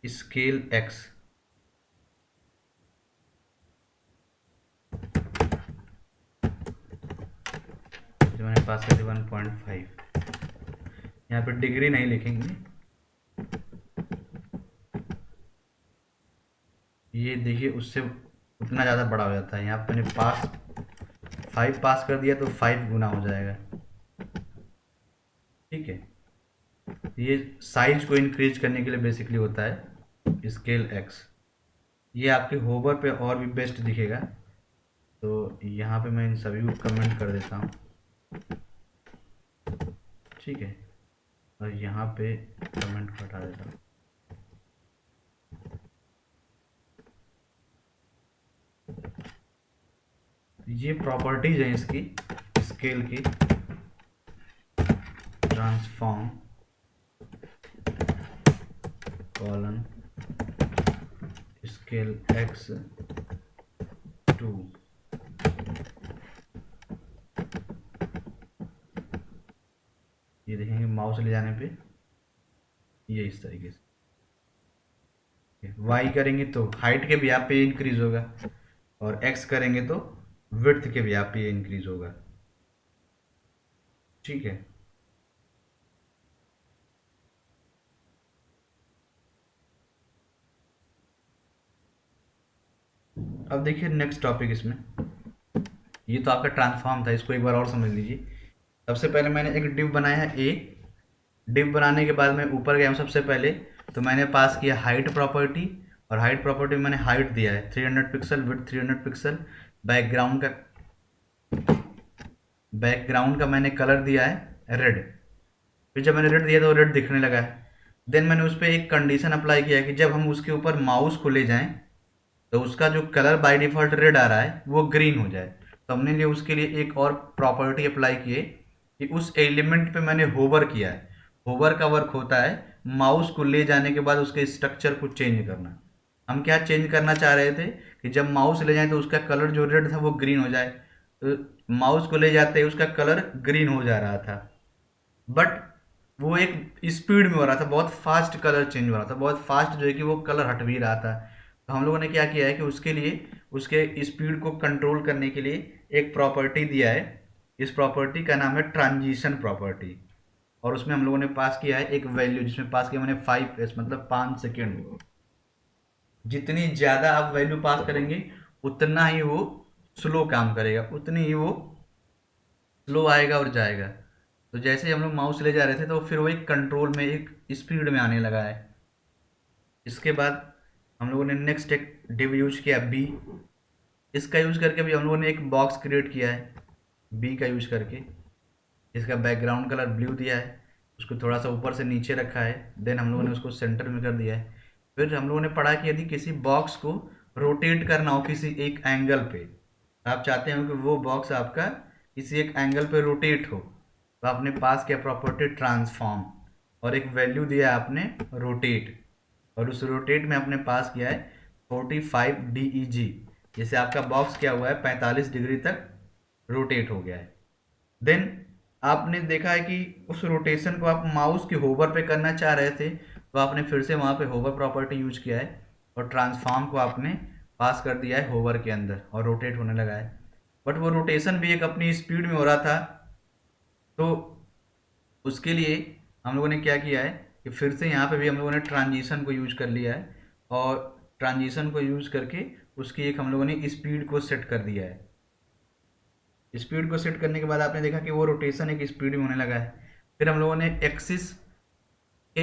स्केल एक्स, जो मैंने पास कर दिया 1.5। यहाँ पे डिग्री नहीं लिखेंगे, ये देखिए उससे उतना ज़्यादा बड़ा हो जाता है। यहाँ पे मैंने 5 पास कर दिया तो 5 गुना हो जाएगा, ठीक है। ये साइज को इंक्रीज करने के लिए बेसिकली होता है स्केल एक्स। ये आपके होवर पे और भी बेस्ट दिखेगा, तो यहाँ पे मैं इन सभी को कमेंट कर देता हूँ, ठीक है। और यहाँ पे कमेंट को हटा देता हूँ। ये प्रॉपर्टीज हैं इसकी स्केल की, transform colon scale X two, ये देखेंगे माउस ले जाने पे ये इस तरीके से। वाई करेंगे तो हाइट के भी आप पे इंक्रीज होगा, और एक्स करेंगे तो विड्थ के भी आप पे इंक्रीज होगा, ठीक है। अब देखिए नेक्स्ट टॉपिक इसमें, ये तो आपका ट्रांसफॉर्म था, इसको एक बार और समझ लीजिए। सबसे पहले मैंने एक डिव बनाया है ए, डिव बनाने के बाद मैं ऊपर गया हूँ सबसे पहले, तो मैंने पास किया हाइट प्रॉपर्टी, और हाइट प्रॉपर्टी में मैंने हाइट दिया है 300 पिक्सल, विड्थ 300 पिक्सल, बैकग्राउंड का मैंने कलर दिया है रेड। फिर जब मैंने रेड दिया तो रेड दिखने लगा है। देन मैंने उस पर एक कंडीशन अप्लाई किया है कि जब हम उसके ऊपर माउस को ले जाएं तो उसका जो कलर बाय डिफ़ॉल्ट रेड आ रहा है वो ग्रीन हो जाए। तो हमने लिए उसके लिए एक और प्रॉपर्टी अप्लाई की है कि उस एलिमेंट पे मैंने होवर किया है। होवर का वर्क होता है माउस को ले जाने के बाद उसके स्ट्रक्चर को चेंज करना। हम क्या चेंज करना चाह रहे थे कि जब माउस ले जाएं तो उसका कलर जो रेड था वो ग्रीन हो जाए। तो माउस को ले जाते ही उसका कलर ग्रीन हो जा रहा था, बट वो एक स्पीड में हो रहा था, बहुत फास्ट कलर चेंज हो रहा था, बहुत फास्ट जो है कि वो कलर हट भी रहा था। तो हम लोगों ने क्या किया है कि उसके लिए उसके स्पीड को कंट्रोल करने के लिए एक प्रॉपर्टी दिया है। इस प्रॉपर्टी का नाम है ट्रांजिशन प्रॉपर्टी, और उसमें हम लोगों ने पास किया है एक वैल्यू, जिसमें पास किया मैंने 5s मतलब 5 सेकेंड। जितनी ज़्यादा आप वैल्यू पास करेंगे उतना ही वो स्लो काम करेगा, उतनी ही वो स्लो आएगा और जाएगा। तो जैसे हम लोग माउस ले जा रहे थे तो फिर वो एक कंट्रोल में एक स्पीड में आने लगा है। इसके बाद हम लोगों ने नेक्स्ट एक डिव यूज किया बी। इसका यूज करके भी हम लोगों ने एक बॉक्स क्रिएट किया है बी का यूज करके। इसका बैकग्राउंड कलर ब्लू दिया है, उसको थोड़ा सा ऊपर से नीचे रखा है, देन हम लोगों ने उसको सेंटर में कर दिया है। फिर हम लोगों ने पढ़ा कि यदि किसी बॉक्स को रोटेट करना हो किसी एक एंगल पे, आप चाहते हो कि वो बॉक्स आपका किसी एक एंगल पे रोटेट हो, तो आपने पास किया प्रॉपर्टी ट्रांसफॉर्म और एक वैल्यू दिया आपने रोटेट, और उस रोटेट में आपने पास किया है 45 DEG। जैसे आपका बॉक्स क्या हुआ है 45 डिग्री तक रोटेट हो गया है। देन आपने देखा है कि उस रोटेशन को आप माउस के होवर पे करना चाह रहे थे, तो आपने फिर से वहाँ पे होवर प्रॉपर्टी यूज किया है और ट्रांसफॉर्म को आपने पास कर दिया है होवर के अंदर और रोटेट होने लगा है। बट वो रोटेशन भी एक अपनी स्पीड में हो रहा था, तो उसके लिए हम लोगों ने क्या किया है कि फिर से यहाँ पे भी हम लोगों ने ट्रांजिशन को यूज कर लिया है और ट्रांजिशन को यूज करके उसकी एक हम लोगों ने स्पीड को सेट कर दिया है। स्पीड को सेट करने के बाद आपने देखा कि वो रोटेशन एक स्पीड में होने लगा है। फिर हम लोगों ने एक्सिस के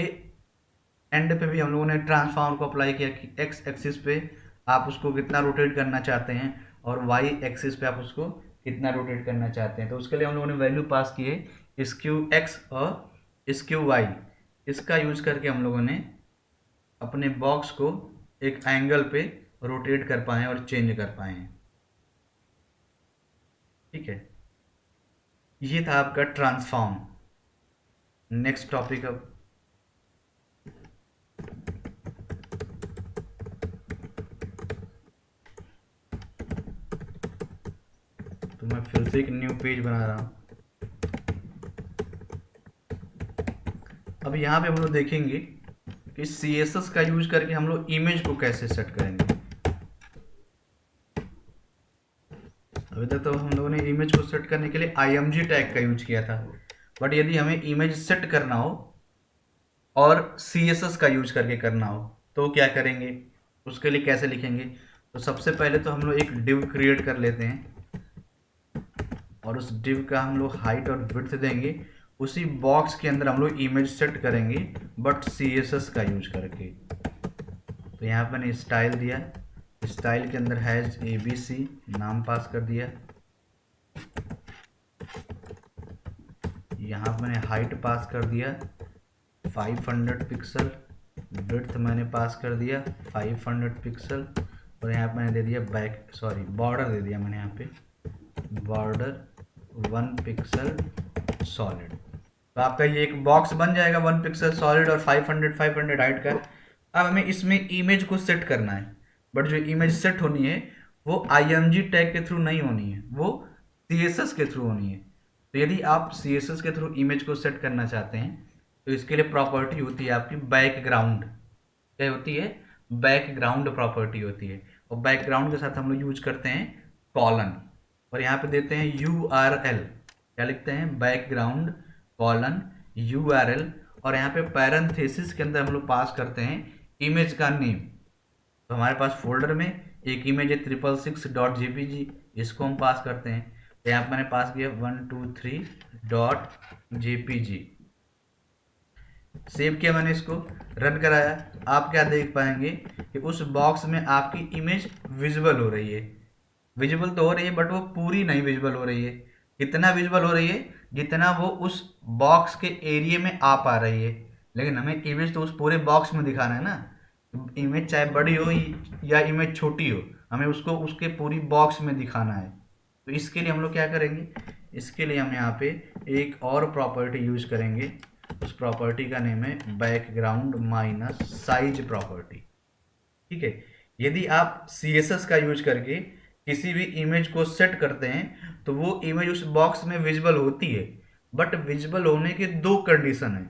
एंड पे भी हम लोगों ने ट्रांसफॉर्म को अप्लाई किया कि एक्स एक्सिस पे आप उसको कितना रोटेट करना चाहते हैं और वाई एक्सिस पे आप उसको कितना रोटेट करना चाहते हैं। तो उसके लिए हम लोगों ने वैल्यू पास किए स्क्यू एक्स और स्क्यू वाई। इसका यूज करके हम लोगों ने अपने बॉक्स को एक एंगल पे रोटेट कर पाए और चेंज कर पाए हैं। ठीक है, ये था आपका ट्रांसफॉर्म। नेक्स्ट टॉपिक अब तो मैं फिर से एक न्यू पेज बना रहा हूँ। अब यहाँ पे हम लोग देखेंगे कि CSS का यूज करके हम लोग इमेज को कैसे सेट करेंगे। अभी तक तो हम लोगों ने इमेज को सेट करने के लिए IMG टैग का यूज किया था, बट यदि हमें इमेज सेट करना हो और CSS का यूज करके करना हो तो क्या करेंगे, उसके लिए कैसे लिखेंगे। तो सबसे पहले तो हम लोग एक डिव क्रिएट कर लेते हैं और उस डिव का हम लोग हाइट और विड्थ देंगे। उसी बॉक्स के अंदर हम लोग इमेज सेट करेंगे बट CSS का यूज करके। तो यहाँ पर मैंने स्टाइल दिया, स्टाइल के अंदर हैज ABC नाम पास कर दिया। यहाँ पर मैंने हाइट पास कर दिया 500 पिक्सल, विड्थ मैंने पास कर दिया 500 पिक्सल और यहाँ पर मैंने दे दिया बॉर्डर दे दिया मैंने यहाँ पे बॉर्डर 1 पिक्सल सॉलिड। तो आपका ये एक बॉक्स बन जाएगा 1 पिक्सल सॉलिड और 500 हाइट का। अब हमें इसमें इमेज को सेट करना है, बट जो इमेज सेट होनी है वो IMG टैग के थ्रू नहीं होनी है, वो CSS के थ्रू होनी है। तो यदि आप CSS के थ्रू इमेज को सेट करना चाहते हैं तो इसके लिए प्रॉपर्टी होती है आपकी बैकग्राउंड। क्या होती है, बैकग्राउंड प्रॉपर्टी होती है, और बैकग्राउंड के साथ हम लोग यूज करते हैं कॉलन, और यहाँ पे देते हैं URL। क्या लिखते हैं, बैकग्राउंड कॉलन URL, और यहाँ पे पैरेंथेसिस के अंदर हम लोग पास करते हैं इमेज का नेम। तो हमारे पास फोल्डर में एक इमेज है 666.jpg, इसको हम पास करते हैं। तो यहाँ पर मैंने पास किया 123.jpg, सेव किया मैंने, इसको रन कराया। आप क्या देख पाएंगे कि उस बॉक्स में आपकी इमेज विजिबल हो रही है। विजिबल तो हो रही है बट वो पूरी नहीं विजिबल हो रही है। कितना विजिबल हो रही है, जितना वो उस बॉक्स के एरिया में आ पा रही है, लेकिन हमें इमेज तो उस पूरे बॉक्स में दिखाना है ना। इमेज चाहे बड़ी हो या इमेज छोटी हो, हमें उसको उसके पूरी बॉक्स में दिखाना है। तो इसके लिए हम लोग क्या करेंगे, इसके लिए हम यहाँ पे एक और प्रॉपर्टी यूज करेंगे। उस प्रॉपर्टी का नेम है बैकग्राउंड माइनस साइज प्रॉपर्टी। ठीक है, यदि आप CSS का यूज करके किसी भी इमेज को सेट करते हैं तो वो इमेज उस बॉक्स में विजिबल होती है, बट विजिबल होने के दो कंडीशन है।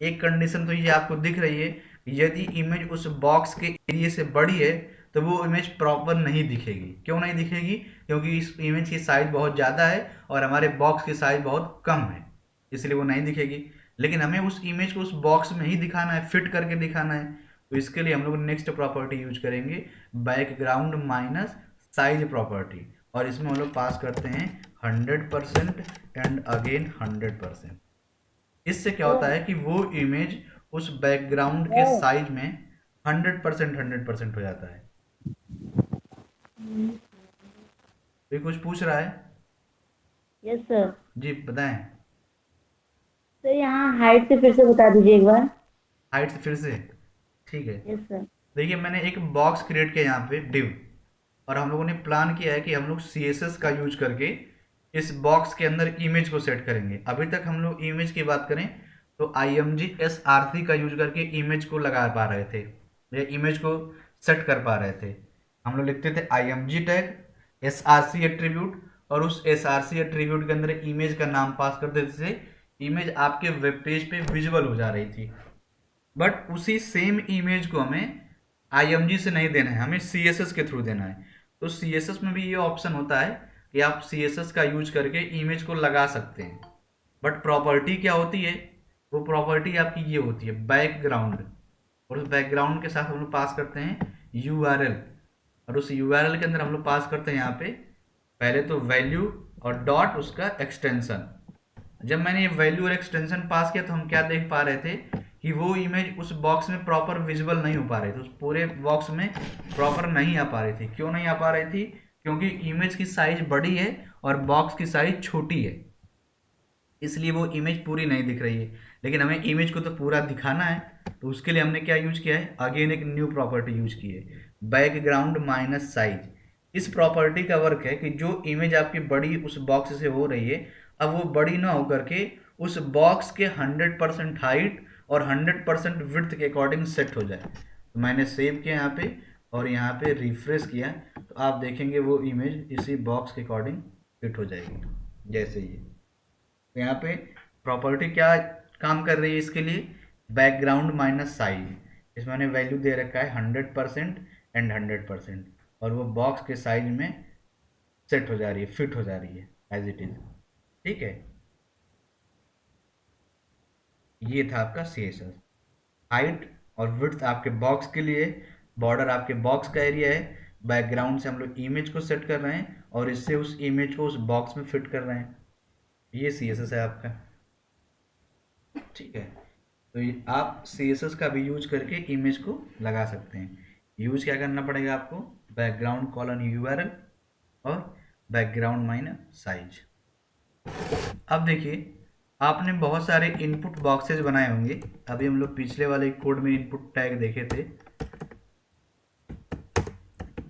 एक कंडीशन तो ये आपको दिख रही है, यदि इमेज उस बॉक्स के एरिया से बड़ी है तो वो इमेज प्रॉपर नहीं दिखेगी। क्यों नहीं दिखेगी, क्योंकि इस इमेज की साइज बहुत ज़्यादा है और हमारे बॉक्स की साइज बहुत कम है, इसलिए वो नहीं दिखेगी। लेकिन हमें उस इमेज को उस बॉक्स में ही दिखाना है, फिट करके दिखाना है। तो इसके लिए हम लोग नेक्स्ट प्रॉपर्टी यूज करेंगे बैकग्राउंड माइनस साइज प्रॉपर्टी, और इसमें हम लोग पास करते हैं 100% एंड अगेन 100%। इससे क्या होता है कि वो इमेज उस बैकग्राउंड के साइज में 100% हो जाता है। कोई कुछ पूछ रहा है? Yes sir. जी बताएं। सर यहाँ हाइट से फिर से बता दीजिए एक बार। हाइट से फिर से, ठीक है। Yes sir. देखिए मैंने एक बॉक्स क्रिएट किया यहाँ पे डिव, और हम लोगों ने प्लान किया है कि हम लोग CSS का यूज करके इस बॉक्स के अंदर इमेज को सेट करेंगे। अभी तक हम लोग इमेज की बात करें तो IMG SRC का यूज करके इमेज को लगा पा रहे थे या इमेज को सेट कर पा रहे थे। हम लोग लिखते थे IMG टैग SRC एट्रीब्यूट और उस SRC एट्रीब्यूट के अंदर इमेज का नाम पास कर देते थे। इमेज आपके वेब पेज पे विजुअल हो जा रही थी। बट उसी सेम इमेज को हमें IMG से नहीं देना है, हमें CSS के थ्रू देना है। तो CSS में भी ये ऑप्शन होता है कि आप CSS का यूज करके इमेज को लगा सकते हैं। बट प्रॉपर्टी क्या होती है, वो प्रॉपर्टी आपकी ये होती है बैकग्राउंड, और उस बैकग्राउंड के साथ हम लोग पास करते हैं URL, और उस URL के अंदर हम लोग पास करते हैं यहाँ पे पहले तो वैल्यू और डॉट उसका एक्सटेंशन। जब मैंने ये वैल्यू और एक्सटेंशन पास किया तो हम क्या देख पा रहे थे कि वो इमेज उस बॉक्स में प्रॉपर विजुअल नहीं हो पा रही थी, उस पूरे बॉक्स में प्रॉपर नहीं आ पा रही थी। क्यों नहीं आ पा रही थी? क्योंकि इमेज की साइज बड़ी है और बॉक्स की साइज छोटी है, इसलिए वो इमेज पूरी नहीं दिख रही है। लेकिन हमें इमेज को तो पूरा दिखाना है, तो उसके लिए हमने क्या यूज किया है, अगेन एक न्यू प्रॉपर्टी यूज की है, बैकग्राउंड माइनस साइज। इस प्रॉपर्टी का वर्क है कि जो इमेज आपकी बड़ी उस बॉक्स से हो रही है, अब वो बड़ी ना होकर के उस बॉक्स के 100% हाइट और 100% विड्थ के अकॉर्डिंग सेट हो जाए। तो मैंने सेव किया यहाँ पे और यहाँ पे रिफ्रेश किया, तो आप देखेंगे वो इमेज इसी बॉक्स के अकॉर्डिंग फिट हो जाएगी जैसे ये। तो यहाँ पे प्रॉपर्टी क्या काम कर रही है इसके लिए, बैकग्राउंड माइनस साइज। इसमें मैंने वैल्यू दे रखा है 100% एंड 100%, और वो बॉक्स के साइज में सेट हो जा रही है, फिट हो जा रही है एज इट इज। ठीक है, ये था आपका CSS। हाइट और विड्थ आपके बॉक्स के लिए, बॉर्डर आपके बॉक्स का एरिया है, बैकग्राउंड से हम लोग इमेज को सेट कर रहे हैं और इससे उस इमेज को उस बॉक्स में फिट कर रहे हैं। ये CSS है आपका। ठीक है, तो ये आप CSS का भी यूज करके इमेज को लगा सकते हैं। यूज क्या करना पड़ेगा आपको, बैकग्राउंड कॉलन URL और बैकग्राउंड माइनस साइज। अब देखिए, आपने बहुत सारे इनपुट बॉक्सेस बनाए होंगे। अभी हम लोग पिछले वाले कोड में इनपुट टैग देखे थे।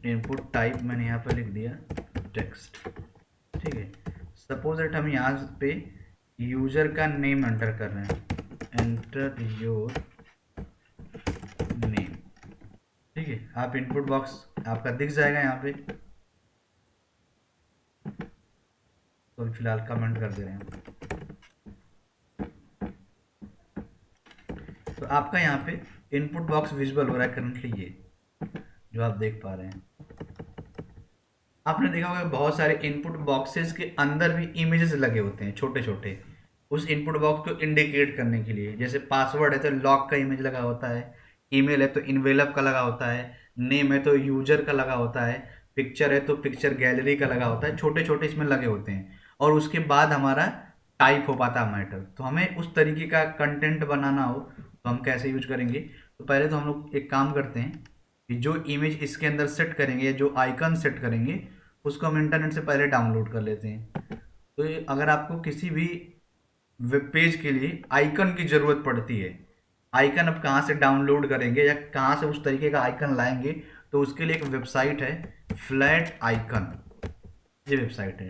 इनपुट टाइप मैंने यहाँ पर लिख दिया टेक्स्ट। ठीक है, सपोज दैट हम यहाँ पे यूजर का नेम एंटर कर रहे हैं, एंटर योर नेम। ठीक है, आप इनपुट बॉक्स आपका दिख जाएगा यहाँ पे। तो फिलहाल कमेंट कर दे रहे हैं। तो आपका यहाँ पे इनपुट बॉक्स विजुअल हो रहा है करंटली, ये जो आप देख पा रहे हैं। आपने देखा होगा बहुत सारे इनपुट बॉक्सेस के अंदर भी इमेजेस लगे होते हैं छोटे छोटे, उस इनपुट बॉक्स को इंडिकेट करने के लिए। जैसे पासवर्ड है तो लॉक का इमेज लगा होता है, ईमेल है तो इन्वेलप का लगा होता है, नेम है तो यूजर का लगा होता है, पिक्चर है तो पिक्चर गैलरी का लगा होता है। छोटे छोटे इसमें लगे होते हैं, और उसके बाद हमारा टाइप हो पाता है मैटर। तो हमें उस तरीके का कंटेंट बनाना हो तो हम कैसे यूज करेंगे, तो पहले तो हम लोग एक काम करते हैं कि जो इमेज इसके अंदर सेट करेंगे या जो आइकन सेट करेंगे उसको हम इंटरनेट से पहले डाउनलोड कर लेते हैं। तो अगर आपको किसी भी वेब पेज के लिए आइकन की ज़रूरत पड़ती है, आइकन अब कहाँ से डाउनलोड करेंगे या कहाँ से उस तरीके का आइकन लाएंगे, तो उसके लिए एक वेबसाइट है फ्लैट आइकन। ये वेबसाइट है,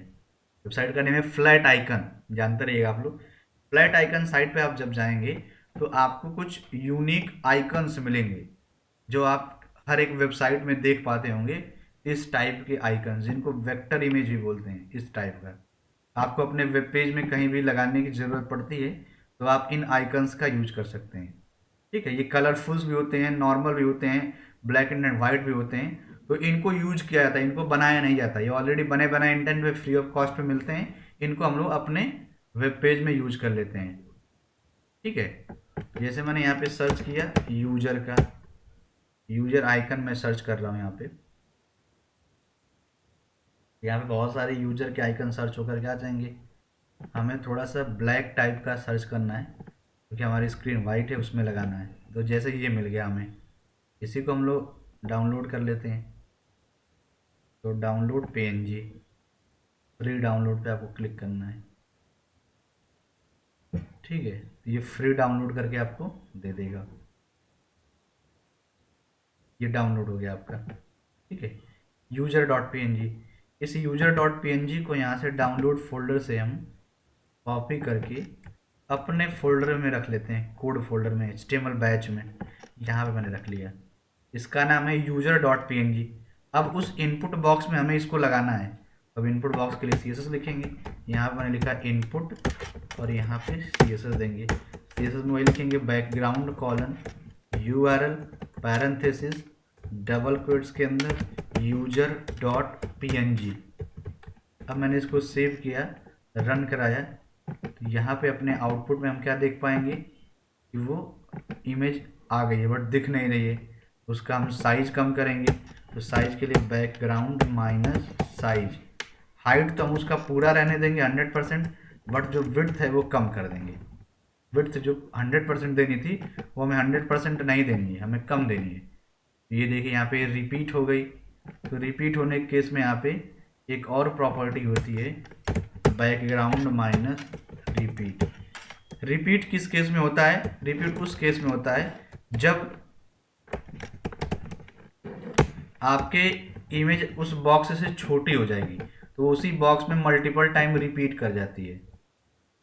वेबसाइट का नेम है फ्लैट आइकन, जानते रहिएगा आप लोग। फ्लैट आइकन साइट पे आप जब जाएंगे तो आपको कुछ यूनिक आइकन्स मिलेंगे जो आप हर एक वेबसाइट में देख पाते होंगे। इस टाइप के आइकन जिनको वेक्टर इमेज भी बोलते हैं, इस टाइप का आपको अपने वेब पेज में कहीं भी लगाने की ज़रूरत पड़ती है तो आप इन आइकन्स का यूज कर सकते हैं। ठीक है, ये कलरफुल्स भी होते हैं, नॉर्मल भी होते हैं, ब्लैक एंड वाइट भी होते हैं। तो इनको यूज किया जाता है, इनको बनाया नहीं जाता। ये ऑलरेडी बने बनाए इंटरनेट पे फ्री ऑफ कॉस्ट पे मिलते हैं, इनको हम लोग अपने वेब पेज में यूज कर लेते हैं। ठीक है, जैसे मैंने यहाँ पे सर्च किया यूजर का, यूजर आइकन में सर्च कर रहा हूँ यहाँ पे। यहाँ पे बहुत सारे यूजर के आइकन सर्च होकर के आ जाएंगे। हमें थोड़ा सा ब्लैक टाइप का सर्च करना है क्योंकि हमारी स्क्रीन वाइट है, उसमें लगाना है। तो जैसे कि ये मिल गया हमें, इसी को हम लोग डाउनलोड कर लेते हैं। तो डाउनलोड PNG, फ्री डाउनलोड पे आपको क्लिक करना है। ठीक है, तो ये फ्री डाउनलोड करके आपको दे देगा। ये डाउनलोड हो गया आपका। ठीक है, user dot P N G. इस user dot P N G को यहाँ से डाउनलोड फोल्डर से हम कॉपी करके अपने फोल्डर में रख लेते हैं, कोड फोल्डर में, HTML बैच में। यहाँ पे मैंने रख लिया, इसका नाम है user dot P N G. अब उस इनपुट बॉक्स में हमें इसको लगाना है। अब इनपुट बॉक्स के लिए CSS लिखेंगे, यहाँ पे मैंने लिखा इनपुट और यहाँ पे CSS देंगे। CSS में वही लिखेंगे background colon URL parenthesis double quotes के अंदर user dot P N G. अब मैंने इसको सेव किया, रन कराया, तो यहाँ पे अपने आउटपुट में हम क्या देख पाएंगे कि वो इमेज आ गई है, बट दिख नहीं रही है। उसका हम साइज कम करेंगे, तो साइज के लिए बैकग्राउंड माइनस साइज। हाइट तो हम उसका पूरा रहने देंगे 100%, बट जो विड्थ है वो कम कर देंगे। विड्थ जो 100% देनी थी वो हमें 100% नहीं देनी है, हमें कम देनी है। ये देखिए यहाँ पे रिपीट हो गई। तो रिपीट होने के केस में यहाँ पे एक और प्रॉपर्टी होती है, बैकग्राउंड माइनस रिपीट। रिपीट किस केस में होता है? रिपीट उस केस में होता है जब आपके इमेज उस बॉक्स से छोटी हो जाएगी, तो उसी बॉक्स में मल्टीपल टाइम रिपीट कर जाती है।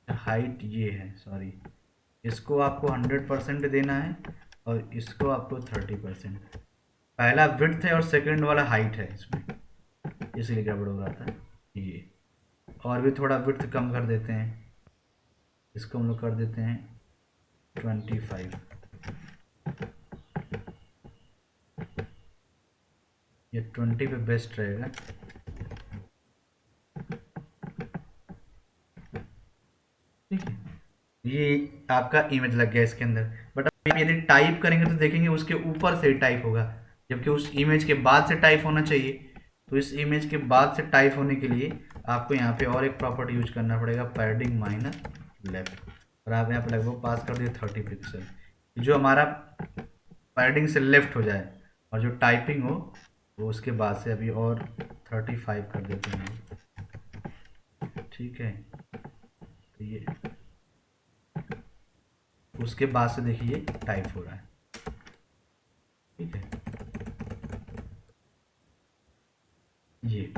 हाइट ये है, सॉरी, इसको आपको 100% देना है और इसको आपको 30%। पहला विड्थ है और सेकंड वाला हाइट है इसमें, इसलिए गड़बड़ हो रहा था ये। और भी थोड़ा विड्थ कम कर देते हैं, इसको हम लोग कर देते हैं 25। ये 20 पे बेस्ट रहेगा। ठीक है, ये आपका इमेज लग गया इसके अंदर। बट अब यदि टाइप करेंगे तो देखेंगे उसके ऊपर से टाइप होगा, जबकि उस इमेज के बाद से टाइप होना चाहिए। तो इस इमेज के बाद से टाइप होने के लिए आपको यहाँ पे और एक प्रॉपर्टी यूज करना पड़ेगा, पैडिंग माइनस लेफ्ट। और आप यहाँ पे लगभग पास कर दिए 30 पिक्सल, जो हमारा पैडिंग से लेफ्ट हो जाए, और जो टाइपिंग हो वो उसके बाद से अभी और 35 कर देते हैं। ठीक है, तो ये उसके बाद से देखिए टाइप हो रहा है। ठीक है, ये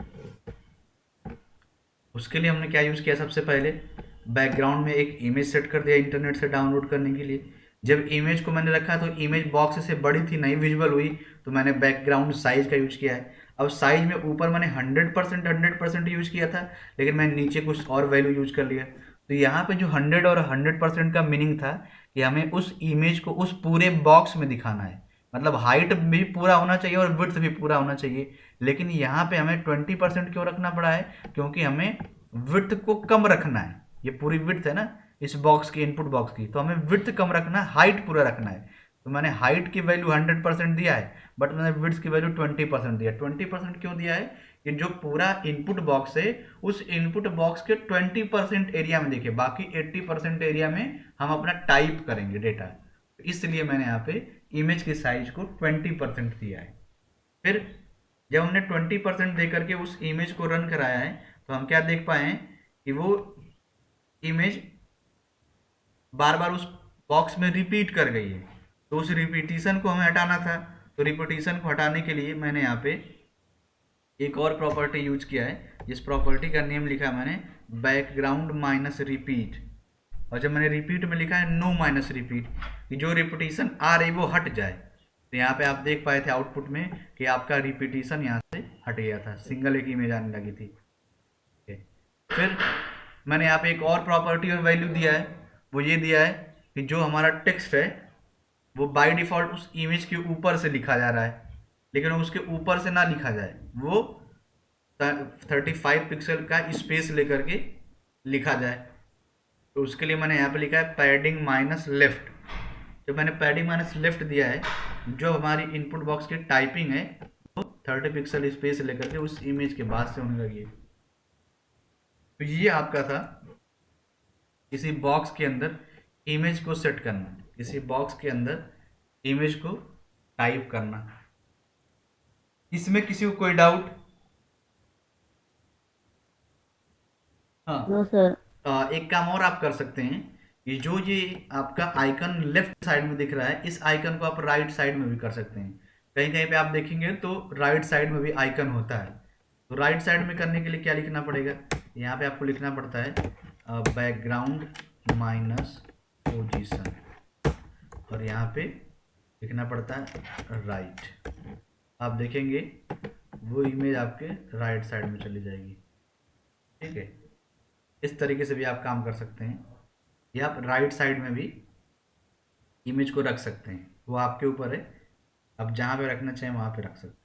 उसके लिए हमने क्या यूज़ किया? सबसे पहले बैकग्राउंड में एक इमेज सेट कर दिया इंटरनेट से डाउनलोड करने के लिए। जब इमेज को मैंने रखा तो इमेज बॉक्स से बड़ी थी, नहीं विजुअल हुई, तो मैंने बैकग्राउंड साइज का यूज किया है। अब साइज में ऊपर मैंने 100% यूज किया था, लेकिन मैंने नीचे कुछ और वैल्यू यूज कर लिया। तो यहाँ पे जो 100 और 100% का मीनिंग था कि हमें उस इमेज को उस पूरे बॉक्स में दिखाना है, मतलब हाइट भी पूरा होना चाहिए और विड्थ भी पूरा होना चाहिए। लेकिन यहाँ पे हमें 20% क्यों रखना पड़ा है? क्योंकि हमें विड्थ को कम रखना है। ये पूरी विड्थ है ना इस बॉक्स की, इनपुट बॉक्स की, तो हमें विड्थ कम रखना है, हाइट पूरा रखना है। तो मैंने हाइट की वैल्यू 100% दिया है, बट मैंने विड्थ की वैल्यू 20% दिया। 20% क्यों दिया है? कि जो पूरा इनपुट बॉक्स है उस इनपुट बॉक्स के 20% एरिया में देखिए, बाकी 80% एरिया में हम अपना टाइप करेंगे डेटा। तो इसलिए मैंने यहाँ पे इमेज की साइज को 20% दिया है। फिर जब हमने 20% दे करके उस इमेज को रन कराया है, तो हम क्या देख पाए हैं कि वो इमेज बार बार उस बॉक्स में रिपीट कर गई है। तो उस रिपीटिशन को हमें हटाना था। तो रिपीटिशन को हटाने के लिए मैंने यहाँ पे एक और प्रॉपर्टी यूज किया है, जिस प्रॉपर्टी का नेम लिखा है मैंने बैकग्राउंड माइनस रिपीट। और जब मैंने रिपीट में लिखा है नो माइनस रिपीट, कि जो रिपीटिशन आ रही वो हट जाए। तो यहाँ पे आप देख पाए थे आउटपुट में कि आपका रिपीटिशन यहाँ से हट गया था, सिंगल एक इमेज आने लगी थी। फिर मैंने यहाँ पे एक और प्रॉपर्टी और वैल्यू दिया है, वो ये दिया है कि जो हमारा टेक्स्ट है वो बाय डिफ़ॉल्ट उस इमेज के ऊपर से लिखा जा रहा है, लेकिन उसके ऊपर से ना लिखा जाए, वो 35 पिक्सल का स्पेस लेकर के लिखा जाए। तो उसके लिए मैंने यहाँ पे लिखा है पैडिंग माइनस लेफ्ट। जब मैंने पैडिंग माइनस लेफ्ट दिया है, जो हमारी इनपुट बॉक्स की टाइपिंग है वो 30 पिक्सल स्पेस लेकर के उस इमेज के बाद से होने लगी है। तो ये आपका था किसी बॉक्स के अंदर इमेज को सेट करना, किसी बॉक्स के अंदर इमेज को टाइप करना। इसमें किसी को कोई डाउट? हाँ, नो सर। एक काम और आप कर सकते हैं, ये आपका आइकन लेफ्ट साइड में दिख रहा है, इस आइकन को आप राइट साइड में भी कर सकते हैं। कहीं कहीं पे आप देखेंगे तो राइट साइड में भी आइकन होता है। तो राइट साइड में करने के लिए क्या लिखना पड़ेगा, यहाँ पे आपको लिखना पड़ता है बैकग्राउंड माइनस पोजीशन, और यहाँ पे लिखना पड़ता है राइट। आप देखेंगे वो इमेज आपके राइट साइड में चली जाएगी। ठीक है, इस तरीके से भी आप काम कर सकते हैं, या आप राइट साइड में भी इमेज को रख सकते हैं, वो आपके ऊपर है, आप जहाँ पे रखना चाहें वहाँ पे रख सकते हैं।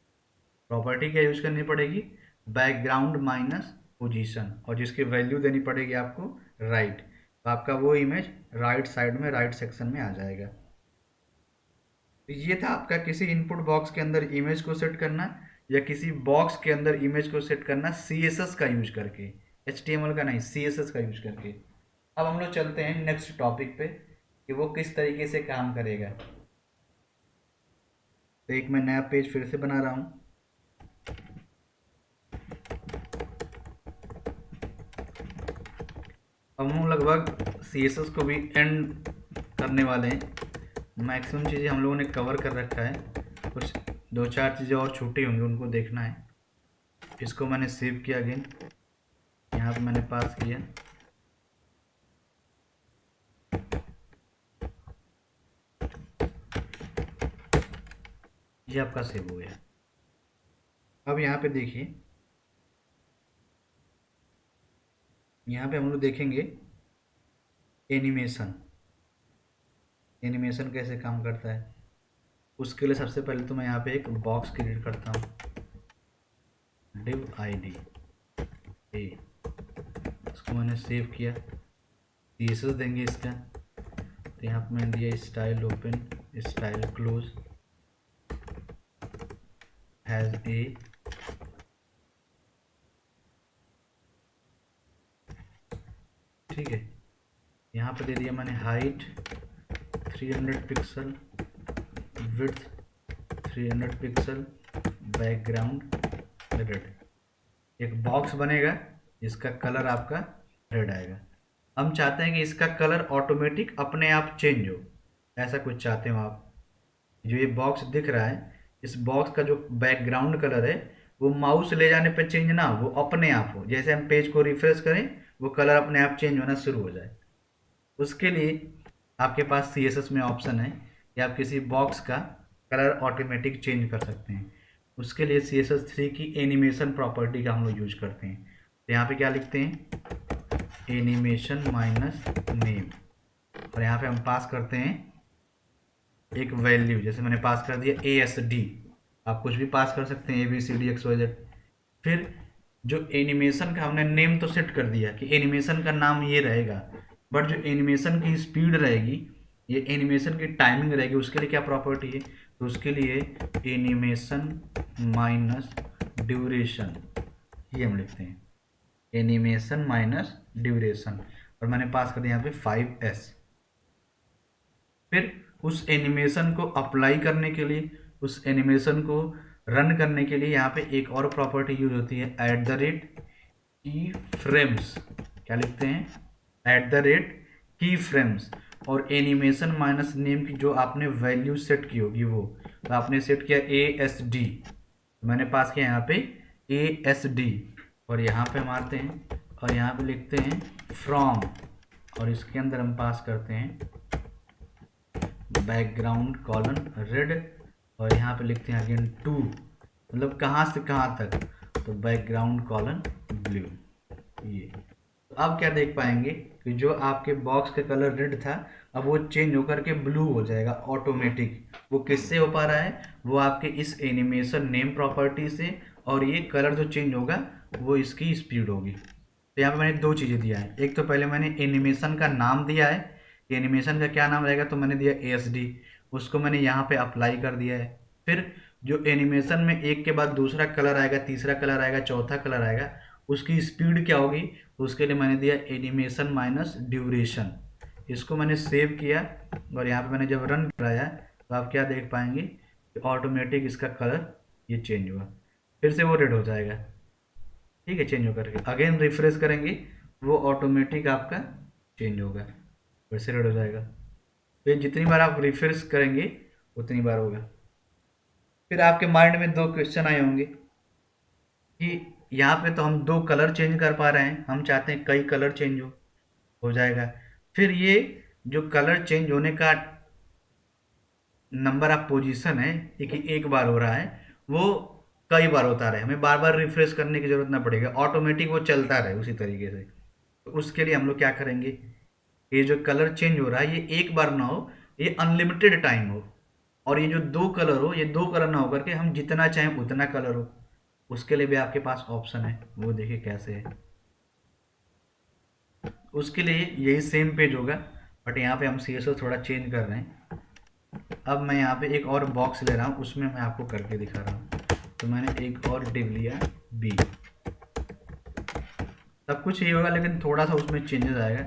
प्रॉपर्टी क्या यूज करनी पड़ेगी, बैकग्राउंड माइनस पोजीशन, और जिसकी वैल्यू देनी पड़ेगी आपको राइट। तो आपका वो इमेज राइट साइड में, राइट सेक्शन में आ जाएगा। तो ये था आपका किसी इनपुट बॉक्स के अंदर इमेज को सेट करना, या किसी बॉक्स के अंदर इमेज को सेट करना CSS का यूज करके, HTML का नहीं, CSS का यूज करके। अब हम लोग चलते हैं नेक्स्ट टॉपिक पे कि वो किस तरीके से काम करेगा। तो एक मैं नया पेज फिर से बना रहा हूँ। अब हम लगभग CSS को भी एंड करने वाले हैं। मैक्सिमम चीज़ें हम लोगों ने कवर कर रखा है, कुछ 2-4 चीज़ें और छूटी होंगी, उनको देखना है। इसको मैंने सेव किया अगेन, यहाँ पे मैंने पास किया। ये आपका सेव हो गया। अब यहाँ पे देखिए, यहाँ पे हम लोग देखेंगे एनिमेशन। एनिमेशन कैसे काम करता है, उसके लिए सबसे पहले तो मैं यहाँ पे एक बॉक्स क्रिएट करता हूँ, div id a, इसको मैंने सेव किया। CSS देंगे इसका, तो यहाँ पे मैंने दिया style open, style close, has a, ठीक है। यहाँ पे दे दिया मैंने height 300 pixel, width 300 pixel, background red. एक बॉक्स बनेगा जिसका कलर आपका रेड आएगा। हम चाहते हैं कि इसका कलर ऑटोमेटिक अपने आप चेंज हो, ऐसा कुछ चाहते हो आप। जो ये बॉक्स दिख रहा है, इस बॉक्स का जो बैकग्राउंड कलर है वो माउस ले जाने पे चेंज ना हो, वो अपने आप हो। जैसे हम पेज को रिफ्रेश करें वो कलर अपने आप चेंज होना शुरू हो जाए। उसके लिए आपके पास CSS में ऑप्शन है कि आप किसी बॉक्स का कलर ऑटोमेटिक चेंज कर सकते हैं। उसके लिए CSS3 की एनिमेशन प्रॉपर्टी का हम लोग यूज करते हैं। तो यहाँ पे क्या लिखते हैं, एनिमेशन माइनस नेम, और यहाँ पे हम पास करते हैं एक वैल्यू। जैसे मैंने पास कर दिया ASD, आप कुछ भी पास कर सकते हैं, ABCD XYZ। फिर जो एनिमेशन का हमने नेम तो सेट कर दिया कि एनिमेशन का नाम ये रहेगा, बट जो एनिमेशन की स्पीड रहेगी, ये एनिमेशन की टाइमिंग रहेगी, उसके लिए क्या प्रॉपर्टी है, तो उसके लिए एनिमेशन माइनस ड्यूरेशन, ये हम लिखते हैं एनिमेशन माइनस ड्यूरेशन, और मैंने पास कर दिया यहाँ पे 5S। फिर उस एनिमेशन को अप्लाई करने के लिए, उस एनिमेशन को रन करने के लिए यहाँ पे एक और प्रॉपर्टी यूज होती है, की फ्रेम्स। क्या लिखते हैं, की फ्रेम्स। और एनिमेशन माइनस नेम की जो आपने वैल्यू सेट की होगी वो, तो आपने सेट किया ASD, मैंने पास किया यहाँ पे ASD, और यहाँ पे हम आते हैं और यहाँ पे लिखते हैं फ्रॉम, और इसके अंदर हम पास करते हैं बैकग्राउंड कॉलन रेड, और यहाँ पे लिखते हैं अगेन टू, मतलब कहाँ से कहाँ तक, तो बैकग्राउंड कॉलन ब्लू। ये तो अब क्या देख पाएंगे कि जो आपके बॉक्स का कलर रेड था, अब वो चेंज होकर के ब्लू हो जाएगा ऑटोमेटिक। वो किससे हो पा रहा है, वो आपके इस एनिमेशन नेम प्रॉपर्टी से, और ये कलर जो चेंज होगा वो इसकी स्पीड होगी। तो यहाँ पे मैंने दो चीज़ें दिया है, एक तो पहले मैंने एनिमेशन का नाम दिया है कि एनिमेशन का क्या नाम रहेगा, तो मैंने दिया ASD, उसको मैंने यहाँ पे अप्लाई कर दिया है। फिर जो एनिमेशन में एक के बाद दूसरा कलर आएगा, तीसरा कलर आएगा, चौथा कलर आएगा, उसकी स्पीड क्या होगी, तो उसके लिए मैंने दिया एनिमेशन माइनस ड्यूरेशन। इसको मैंने सेव किया, और यहाँ पे मैंने जब रन कराया तो आप क्या देख पाएंगे कि ऑटोमेटिक इसका कलर ये चेंज हुआ, फिर से वो रेड हो जाएगा। ठीक है, चेंज होकर के अगेन रिफ्रेश करेंगे, वो ऑटोमेटिक आपका चेंज होगा, फिर से रेड हो जाएगा। फिर जितनी बार आप रिफ्रेश करेंगे उतनी बार होगा। फिर आपके माइंड में दो क्वेश्चन आए होंगे कि यहाँ पे तो हम दो कलर चेंज कर पा रहे हैं, हम चाहते हैं कई कलर चेंज हो जाएगा। फिर ये जो कलर चेंज होने का नंबर ऑफ पोजीशन है, ये कि एक बार हो रहा है, वो कई बार होता रहे, हमें बार बार रिफ्रेश करने की जरूरत ना पड़ेगा, ऑटोमेटिक वो चलता रहे उसी तरीके से। तो उसके लिए हम लोग क्या करेंगे, ये जो कलर चेंज हो रहा है ये एक बार ना हो, ये अनलिमिटेड टाइम हो। और ये जो दो कलर हो, ये दो कलर ना हो करके हम जितना चाहें उतना कलर हो। उसके लिए भी आपके पास ऑप्शन है, वो देखिए कैसे है। उसके लिए यही सेम पेज होगा, बट यहाँ पे हम CSS थोड़ा चेंज कर रहे हैं। अब मैं यहाँ पे एक और बॉक्स ले रहा हूँ, उसमें मैं आपको करके दिखा रहा हूँ। तो मैंने एक और डिव लिया बी, सब कुछ यही होगा लेकिन थोड़ा सा उसमें चेंजेस आएगा।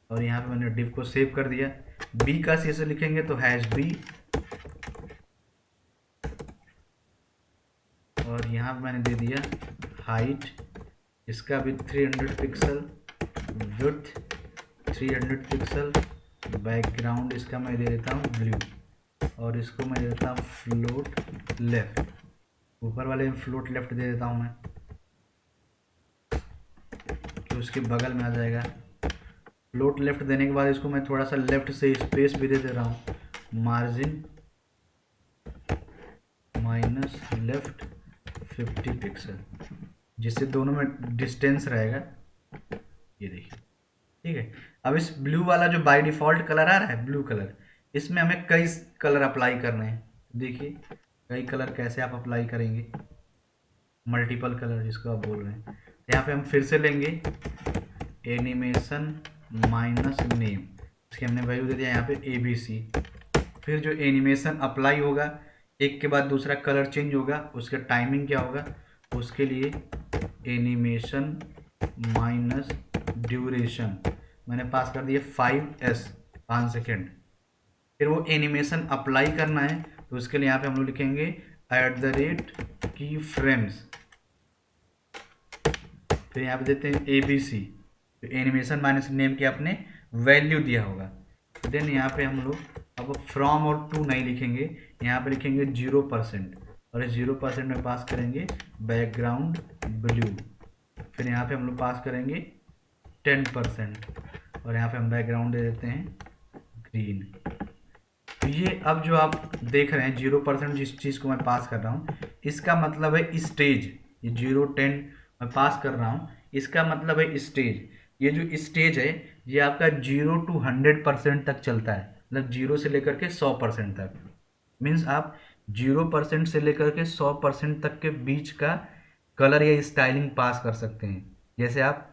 और यहाँ पे मैंने डिव को सेव कर दिया। बी का CSS लिखेंगे तो #b, और यहाँ पे मैंने दे दिया हाइट, इसका भी 300 पिक्सल, विड्थ 300 पिक्सल, बैकग्राउंड इसका मैं दे देता हूँ ब्लू, और इसको मैं दे देता हूँ फ्लोट लेफ्ट, ऊपर वाले में फ्लोट लेफ्ट दे देता हूँ मैं, तो उसके बगल में आ जाएगा। फ्लोट लेफ्ट देने के बाद इसको मैं थोड़ा सा लेफ्ट से स्पेस भी दे दे रहा हूँ, मार्जिन माइनस लेफ्ट 50 पिक्सल, जिससे दोनों में डिस्टेंस रहेगा। ये देखिए, ठीक है। अब इस ब्लू वाला जो बाय डिफ़ॉल्ट कलर आ रहा है ब्लू कलर, इसमें हमें कई कलर अप्लाई करने हैं। देखिए कई कलर कैसे आप अप्लाई करेंगे, मल्टीपल कलर जिसको आप बोल रहे हैं। यहाँ पे हम फिर से लेंगे एनिमेशन माइनस नेम, इसकी हमने वैल्यू दे दिया यहाँ पे ABC। फिर जो एनिमेशन अप्लाई होगा, एक के बाद दूसरा कलर चेंज होगा, उसका टाइमिंग क्या होगा, उसके लिए एनिमेशन माइनस ड्यूरेशन मैंने पास कर दिया 5s, 5 सेकेंड। फिर वो एनिमेशन अप्लाई करना है, तो उसके लिए यहाँ पे हम लोग लिखेंगे की फ्रेम्स, फिर यहाँ पे देते हैं ABC, तो एनिमेशन माइनस नेम के आपने वैल्यू दिया होगा। देन यहाँ पे हम लोग अब फ्रॉम और टू नहीं लिखेंगे, यहाँ पे लिखेंगे 0%, और इस 0% में पास करेंगे बैकग्राउंड ब्लू। फिर यहाँ पे हम लोग पास करेंगे 10%, और यहाँ पे हम बैकग्राउंड दे देते हैं ग्रीन। तो ये अब जो आप देख रहे हैं 0% जिस चीज़ को मैं पास कर रहा हूँ, इसका मतलब है स्टेज। ये 0 10 मैं पास कर रहा हूँ, इसका मतलब है स्टेज। ये जो स्टेज है ये आपका 0 to 100% तक चलता है, मतलब 0 से लेकर के 100% तक। मीन्स आप 0% से लेकर के 100% तक के बीच का कलर या स्टाइलिंग पास कर सकते हैं। जैसे आप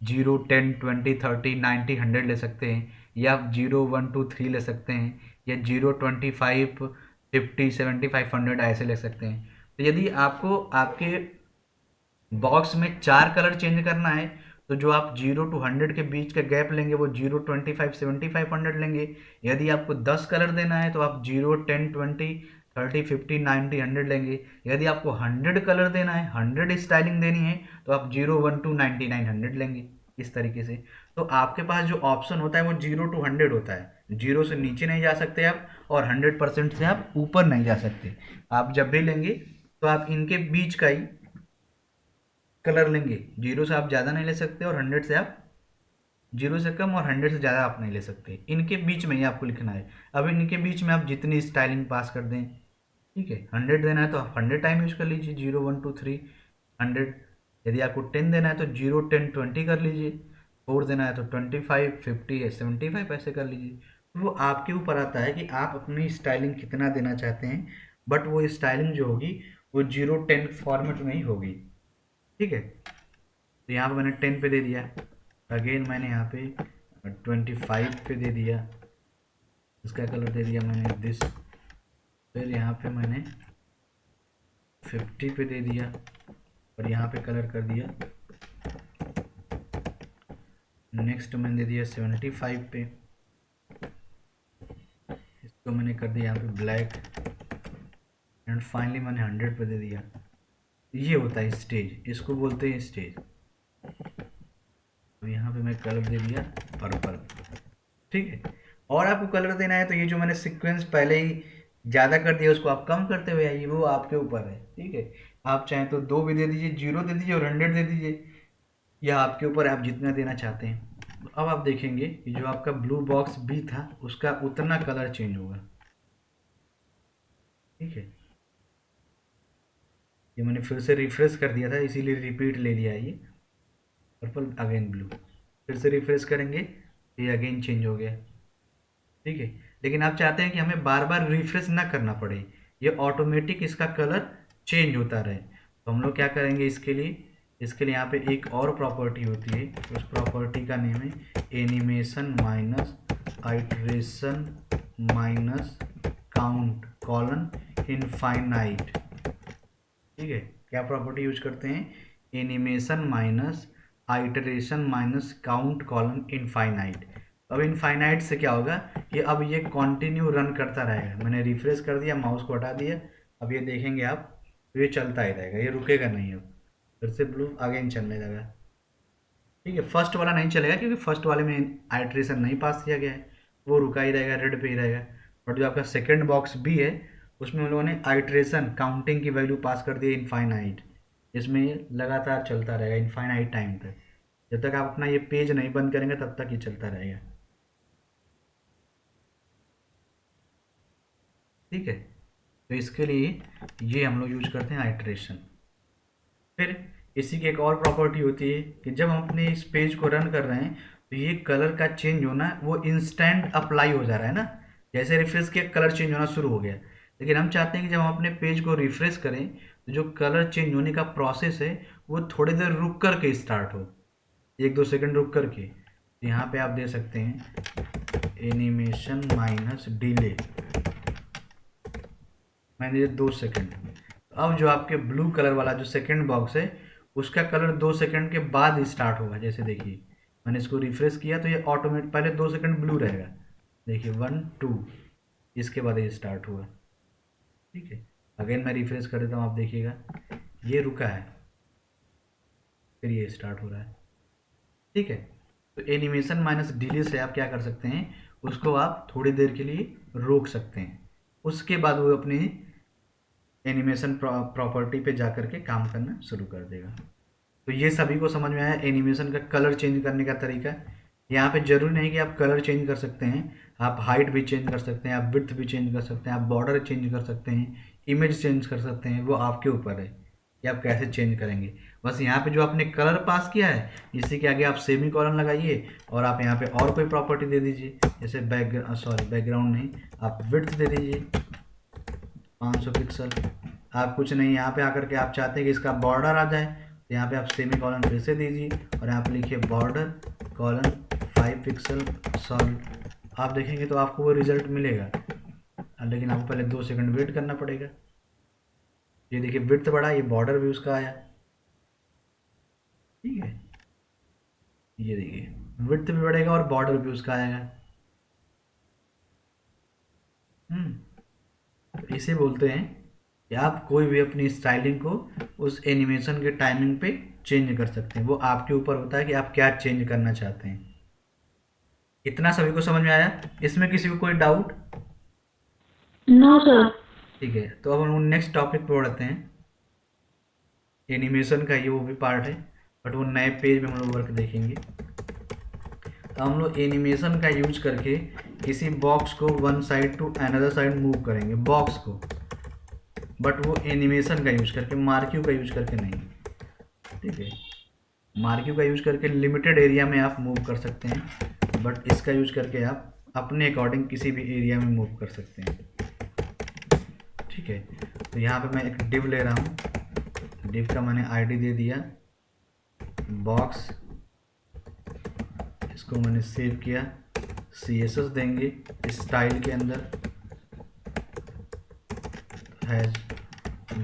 0 10 20 30 90 100 ले सकते हैं, या आप 0 1 2 3 ले सकते हैं, या 0 25 50 75 100 ऐसे ले सकते हैं। तो यदि आपको आपके बॉक्स में 4 कलर चेंज करना है, तो जो आप 0 to 100 के बीच का गैप लेंगे वो 0 25 75 100 लेंगे। यदि आपको 10 कलर देना है तो आप 0 10 20 30 50 90 100 लेंगे। यदि आपको 100 कलर देना है, 100 स्टाइलिंग देनी है, तो आप 0 1 2 99 100 लेंगे। इस तरीके से तो आपके पास जो ऑप्शन होता है वो 0 to 100 होता है। 0 से नीचे नहीं जा सकते आप, और 100% से आप ऊपर नहीं जा सकते। आप जब भी लेंगे तो आप इनके बीच का ही कलर लेंगे। 0 से आप ज़्यादा नहीं ले सकते, और 100 से आप 0 से कम और 100 से ज़्यादा आप नहीं ले सकते। इनके बीच में ही आपको लिखना है। अब इनके बीच में आप जितनी स्टाइलिंग पास कर दें, ठीक है। 100 देना है तो आप 100 टाइम यूज कर लीजिए, 0 1 2 3 100। यदि आपको 10 देना है तो 0 10 20 कर लीजिए, 4 देना है तो 25 50 75 ऐसे कर लीजिए। तो वो आपके ऊपर आता है कि आप अपनी स्टाइलिंग कितना देना चाहते हैं, बट वो स्टाइलिंग जो होगी वो 0 10 फॉर्मेट में ही होगी, ठीक है। तो यहाँ पे मैंने 10 पे दे दिया, अगेन मैंने यहाँ पे 25 पे दे दिया, इसका कलर दे दिया मैंने दिस। फिर यहाँ पे मैंने 50 पे दे दिया, और यहाँ पे कलर कर दिया। नेक्स्ट मैंने दे दिया 75 पे, इसको मैंने कर दिया यहाँ पे ब्लैक, एंड फाइनली मैंने 100 पे दे दिया। ये होता है स्टेज, इसको बोलते हैं स्टेज। तो यहाँ पे मैं कलर दे दिया पर्पल, ठीक है। और आपको कलर देना है तो ये जो मैंने सीक्वेंस पहले ही ज़्यादा कर दिया उसको आप कम करते हुए आइए, वो आपके ऊपर है। ठीक है, आप चाहें तो 2 भी दे दीजिए, 0 दे दीजिए और 100 दे दीजिए, यह आपके ऊपर है, आप जितना देना चाहते हैं। अब आप देखेंगे कि जो आपका ब्लू बॉक्स बी था उसका उतना कलर चेंज होगा। ठीक है, ये मैंने फिर से रिफ्रेश कर दिया था इसीलिए रिपीट ले लिया है ये। पर्पल अगेन ब्लू, फिर से रिफ्रेश करेंगे तो ये अगेन चेंज हो गया। ठीक है, लेकिन आप चाहते हैं कि हमें बार बार रिफ्रेश ना करना पड़े, ये ऑटोमेटिक इसका कलर चेंज होता रहे। तो हम लोग क्या करेंगे इसके लिए यहाँ पे एक और प्रॉपर्टी होती है, उस प्रॉपर्टी का नेम है animation minus iteration minus count colon infinite. ठीक है, क्या प्रॉपर्टी यूज करते हैं, animation minus iteration minus count colon infinite. अब इनफाइनाइट से क्या होगा, ये अब ये कंटिन्यू रन करता रहेगा। मैंने रिफ्रेश कर दिया, माउस को हटा दिया, अब ये देखेंगे आप तो ये चलता ही रहेगा, ये रुकेगा नहीं। अब फिर से ब्लू अगेन चलने लगा। ठीक है, फर्स्ट वाला नहीं चलेगा क्योंकि फर्स्ट वाले में आइट्रेशन नहीं पास किया गया है, वो रुका ही रहेगा, रेड पे ही रहेगा। बट जो आपका सेकंड बॉक्स बी है उसमें हम लोगों ने आइट्रेशन काउंटिंग की वैल्यू पास कर दी है इनफाइनाइट, जिसमें ये लगातार चलता रहेगा इनफाइनाइट टाइम तक। जब तक आप अपना ये पेज नहीं बंद करेंगे तब तक ये चलता रहेगा। ठीक है, तो इसके लिए ये हम लोग यूज करते हैं आइट्रेशन। फिर इसी की एक और प्रॉपर्टी होती है कि जब हम अपने इस पेज को रन कर रहे हैं तो ये कलर का चेंज होना वो इंस्टेंट अप्लाई हो जा रहा है ना, जैसे रिफ्रेश किया कलर चेंज होना शुरू हो गया। लेकिन हम चाहते हैं कि जब हम अपने पेज को रिफ्रेश करें तो जो कलर चेंज होने का प्रोसेस है वो थोड़ी देर रुक कर के स्टार्ट हो, 1-2 सेकंड रुक कर के। तो यहाँ पे आप दे सकते हैं एनिमेशन माइनस डिले, मैंने दिया 2 सेकंड। अब जो आपके ब्लू कलर वाला जो सेकंड बॉक्स है उसका कलर 2 सेकंड के बाद स्टार्ट होगा। जैसे देखिए मैंने इसको रिफ्रेश किया तो ये ऑटोमेटिक पहले 2 सेकंड ब्लू रहेगा, देखिए 1 2, इसके बाद ये स्टार्ट हुआ। ठीक है, अगेन मैं रिफ्रेश कर देता हूँ, आप देखिएगा ये रुका है, फिर ये स्टार्ट हो रहा है। ठीक है, तो एनिमेशन माइनस डिले से आप क्या कर सकते हैं, उसको आप थोड़ी देर के लिए रोक सकते हैं, उसके बाद वो अपनी एनिमेशन प्रॉपर्टी पे जा कर के काम करना शुरू कर देगा। तो ये सभी को समझ में आया एनिमेशन का कलर चेंज करने का तरीका। यहाँ पे जरूरी नहीं कि आप कलर चेंज कर सकते हैं, आप हाइट भी चेंज कर सकते हैं, आप विड्थ भी चेंज कर सकते हैं, आप बॉर्डर चेंज कर सकते हैं, इमेज चेंज कर सकते हैं, वो आपके ऊपर है कि आप कैसे चेंज करेंगे। बस यहाँ पे जो आपने कलर पास किया है इसी के आगे आप सेमी कॉलन लगाइए और आप यहाँ पे और कोई प्रॉपर्टी दे दीजिए, जैसे बैकग्राउंड नहीं, आप विड्थ दे दीजिए 500 पिक्सल। आप कुछ नहीं, यहाँ पे आकर के आप चाहते हैं कि इसका बॉर्डर आ जाए तो यहाँ पे आप सेमी कॉलन फिर से दीजिए और यहाँ पे लिखिए बॉर्डर कॉलन 5 पिक्सल सॉलिड। आप देखेंगे तो आपको वो रिजल्ट मिलेगा, लेकिन आपको पहले 2 सेकंड वेट करना पड़ेगा। ये देखिए विड्थ बढ़ा, ये बॉर्डर भी उसका आया। ठीक है, ये देखिए विड्थ भी बढ़ेगा और बॉर्डर भी उसका आएगा। तो इसे बोलते हैं कि आप कोई भी अपनी स्टाइलिंग को उस एनिमेशन के टाइमिंग पे चेंज कर सकते हैं, वो आपके ऊपर होता है कि आप क्या चेंज करना चाहते हैं। इतना सभी को समझ में आया, इसमें किसी को कोई डाउट? No sir. ठीक है, तो अब हम नेक्स्ट टॉपिक पे बढ़ते हैं। एनिमेशन का ये वो भी पार्ट है बट वो नए पेज में हम लोग वर्क देखेंगे। तो हम लोग एनिमेशन का यूज करके किसी बॉक्स को one side to another side move करेंगे, बॉक्स को, बट वो एनिमेशन का यूज करके, मार्क्यू का यूज करके नहीं। ठीक है, मार्क्यू का यूज करके लिमिटेड एरिया में आप मूव कर सकते हैं, बट इसका यूज करके आप अपने अकॉर्डिंग किसी भी एरिया में मूव कर सकते हैं। ठीक है, तो यहाँ पे मैं एक डिव ले रहा हूँ, डिव का मैंने आईडी दे दिया बॉक्स, इसको मैंने सेव किया, CSS देंगे स्टाइल के अंदर has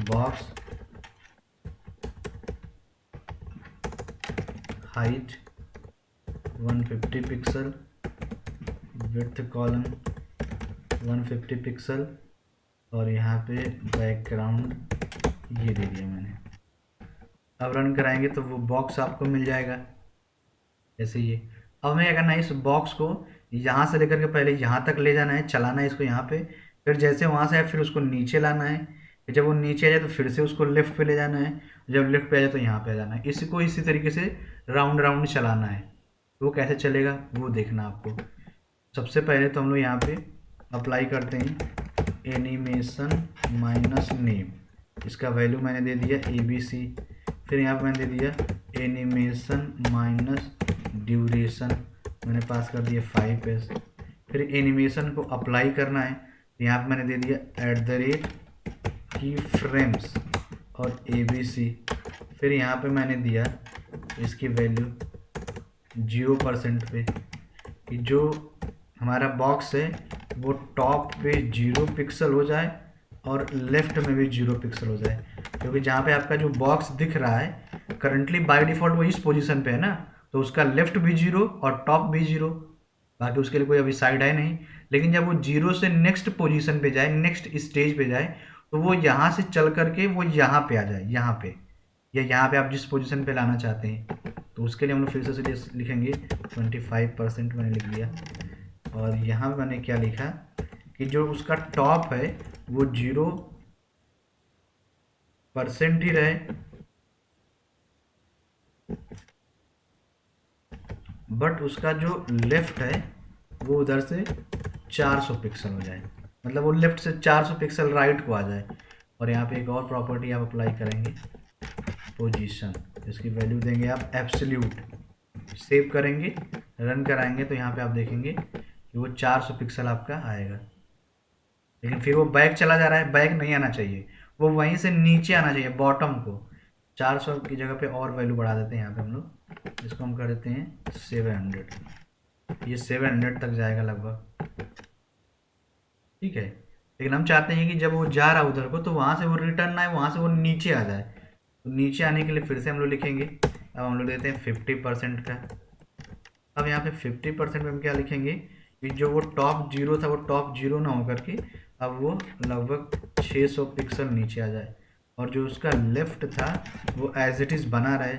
box height 150 pixel, width column 150 pixel और यहाँ पे बैकग्राउंड ये दे दिया मैंने। अब रन कराएंगे तो वो बॉक्स आपको मिल जाएगा जैसे ये। अब हमें क्या करना है, इस बॉक्स को यहाँ से लेकर के पहले यहाँ तक ले जाना है, चलाना है इसको यहाँ पे, फिर जैसे वहाँ से आए फिर उसको नीचे लाना है, फिर जब वो नीचे आ जाए तो फिर से उसको लेफ्ट पे ले जाना है, जब लेफ्ट पे आ जाए तो यहाँ पे आ जाना है। इसको इसी तरीके से राउंड राउंड चलाना है। वो कैसे चलेगा वो देखना आपको। सबसे पहले तो हम लोग यहाँ पे अप्लाई करते हैं एनिमेशन माइनस नेम, इसका वैल्यू मैंने दे दिया ABC। फिर यहाँ पे मैंने दे दिया एनिमेशन माइनस ड्यूरेशन, मैंने पास कर दिया 5S। फिर एनिमेशन को अप्लाई करना है, यहाँ पे मैंने दे दिया की फ्रेम्स और ABC। फिर यहाँ पे मैंने दिया इसकी वैल्यू 0% पे, कि जो हमारा बॉक्स है वो टॉप पे 0 पिक्सल हो जाए और लेफ्ट में भी 0 पिक्सल हो जाए, क्योंकि जहाँ पे आपका जो बॉक्स दिख रहा है करंटली बाय डिफ़ॉल्ट वो इस पोजीशन पे है ना, तो उसका लेफ्ट भी 0 और टॉप भी 0, बाकी उसके लिए कोई अभी साइड है नहीं। लेकिन जब वो 0 से नेक्स्ट पोजीशन पे जाए, नेक्स्ट स्टेज पे जाए, तो वो यहाँ से चल करके वो यहाँ पे आ जाए, यहाँ पे या यहाँ पे आप जिस पोजीशन पे लाना चाहते हैं। तो उसके लिए हम लोग फिर से लिखेंगे 25%, मैंने लिख दिया। और यहाँ मैंने क्या लिखा कि जो उसका टॉप है वो 0% ही रहे, बट उसका जो लेफ्ट है वो उधर से 400 पिक्सल हो जाए, मतलब वो लेफ्ट से 400 पिक्सल राइट को आ जाए। और यहाँ पे एक और प्रॉपर्टी आप अप्लाई करेंगे पोजीशन, इसकी वैल्यू देंगे आप एब्सोल्यूट। सेव करेंगे, रन कराएंगे तो यहाँ पे आप देखेंगे कि वो 400 पिक्सल आपका आएगा। लेकिन फिर वो बैक चला जा रहा है, बैक नहीं आना चाहिए, वो वहीं से नीचे आना चाहिए बॉटम को। 400 की जगह पे और वैल्यू बढ़ा देते हैं यहाँ पे हम लोग, इसको हम कर देते हैं 700। ये 700 तक जाएगा लगभग, ठीक है। लेकिन हम चाहते हैं कि जब वो जा रहा है उधर को तो वहाँ से वो रिटर्न आए, वहाँ से वो नीचे आ जाए। तो नीचे आने के लिए फिर से हम लोग लिखेंगे, अब हम लोग देते हैं 50% का। अब यहाँ पे 50% में हम क्या लिखेंगे कि जो वो टॉप 0 था वो टॉप 0 ना होकर के अब वो लगभग 600 पिक्सल नीचे आ जाए, और जो उसका लेफ्ट था वो एज इट इज़ बना रहे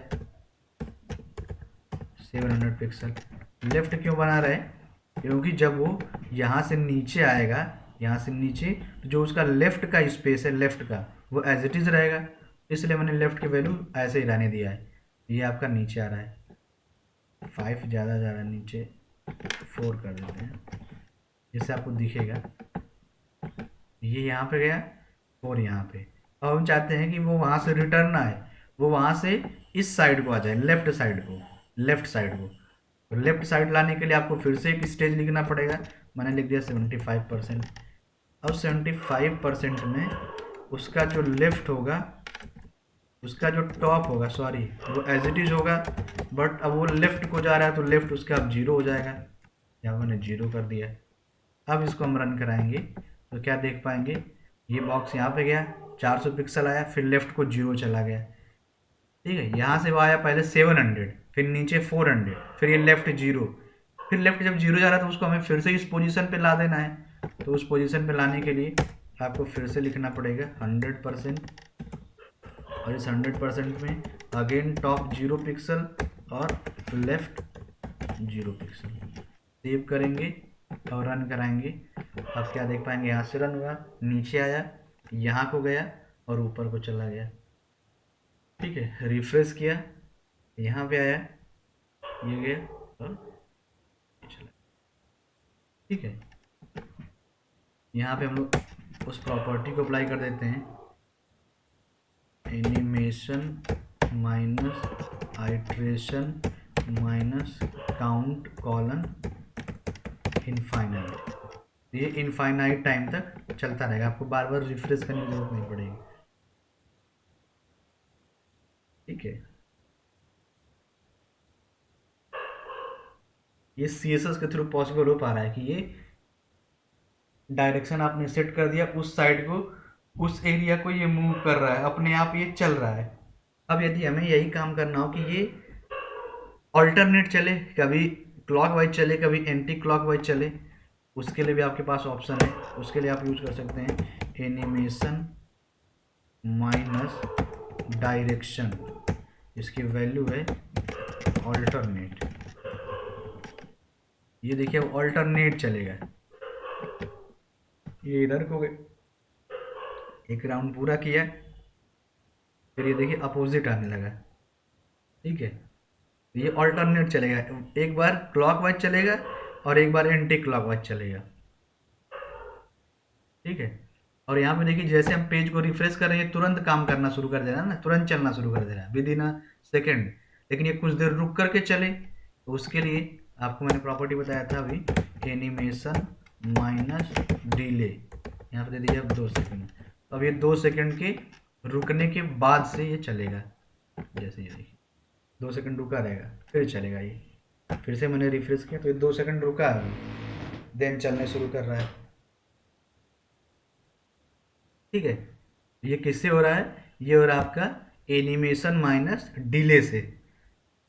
700 पिक्सल। लेफ्ट क्यों बना रहे? क्योंकि जब वो यहाँ से नीचे आएगा, यहाँ से नीचे, तो जो उसका लेफ्ट का स्पेस है लेफ्ट का वो एज इट इज़ रहेगा, इसलिए मैंने लेफ्ट की वैल्यू ऐसे ही रहने दिया है। ये आपका नीचे आ रहा है, 5 ज़्यादा जा रहा है, नीचे 4 कर देते हैं जिससे आपको दिखेगा। ये यहाँ पे गया और यहाँ पे। अब हम चाहते हैं कि वो वहाँ से रिटर्न आए, वो वहाँ से इस साइड को आ जाए, लेफ्ट साइड को, लेफ्ट साइड को। तो लेफ्ट साइड लाने के लिए आपको फिर से एक स्टेज लिखना पड़ेगा, मैंने लिख दिया 75%। अब 75% में उसका जो लेफ्ट होगा, उसका जो टॉप होगा, सॉरी वो एज इट इज़ होगा, बट अब वो लेफ्ट को जा रहा है तो लेफ्ट उसका अब 0 हो जाएगा, यहाँ मैंने 0 कर दिया। अब इसको हम रन कराएंगे तो क्या देख पाएंगे, ये बॉक्स यहाँ पे गया, 400 पिक्सल आया, फिर लेफ्ट को 0 चला गया, ठीक है। यहाँ से वो आया पहले 700, फिर नीचे 400, फिर ये लेफ्ट 0, फिर लेफ्ट जब 0 जा रहा है तो उसको हमें फिर से इस पोजीशन पे ला देना है। तो उस पोजीशन पे लाने के लिए आपको फिर से लिखना पड़ेगा 100%, और इस 100% में अगेन टॉप 0 पिक्सल और लेफ्ट 0 पिक्सल। सेव करेंगे और रन कराएंगे। अब क्या देख पाएंगे, यहाँ से रन हुआ, नीचे आया, यहाँ को गया और ऊपर को चला गया, ठीक है। रिफ्रेश किया, यहाँ पे आया, ये गया और चला, ठीक है। यहाँ पे हम लोग उस प्रॉपर्टी को अप्लाई कर देते हैं, animation minus iteration minus count colon infinite. ये इनफाइनाइट टाइम तक चलता रहेगा, आपको बार बार रिफ्रेश करने की जरूरत नहीं पड़ेगी, ठीक है। ये CSS के थ्रू पॉसिबल हो पा रहा है कि ये डायरेक्शन आपने सेट कर दिया उस साइड को, उस एरिया को ये मूव कर रहा है, अपने आप ये चल रहा है। अब यदि हमें यही काम करना हो कि ये ऑल्टरनेट चले, कभी क्लॉक वाइज चले कभी एंटी क्लॉक वाइज चले, उसके लिए भी आपके पास ऑप्शन है। उसके लिए आप यूज कर सकते हैं एनिमेशन माइनस डायरेक्शन, इसकी वैल्यू है ऑल्टरनेट। ये देखिए ऑल्टरनेट चलेगा, ये इधर को गए, एक राउंड पूरा किया, फिर ये देखिए अपोजिट आने लगा। ठीक है, ये ऑल्टरनेट चलेगा, एक बार क्लॉकवाइज चलेगा और एक बार एंटी क्लॉकवाइज चलेगा। ठीक है, और यहाँ पे देखिए जैसे हम पेज को रिफ्रेश कर रहे हैं तुरंत काम करना शुरू कर दे रहा है ना, तुरंत चलना शुरू कर दे रहा है विद इन अ सेकेंड। लेकिन ये कुछ देर रुक करके चले, तो उसके लिए आपको मैंने प्रॉपर्टी बताया था अभी, एनिमेशन माइनस डिले, यहाँ पे दे दीजिए अब 2 सेकेंड। तो अब ये 2 सेकेंड के रुकने के बाद से ये चलेगा। जैसे ये देखिए 2 सेकेंड रुका रहेगा फिर चलेगा ये। फिर से मैंने रिफ्रेश किया तो ये 2 सेकेंड रुका है अभी, देन चलने शुरू कर रहा है। ठीक है, ये किससे हो रहा है? ये हो रहा है आपका एनिमेशन माइनस डिले से।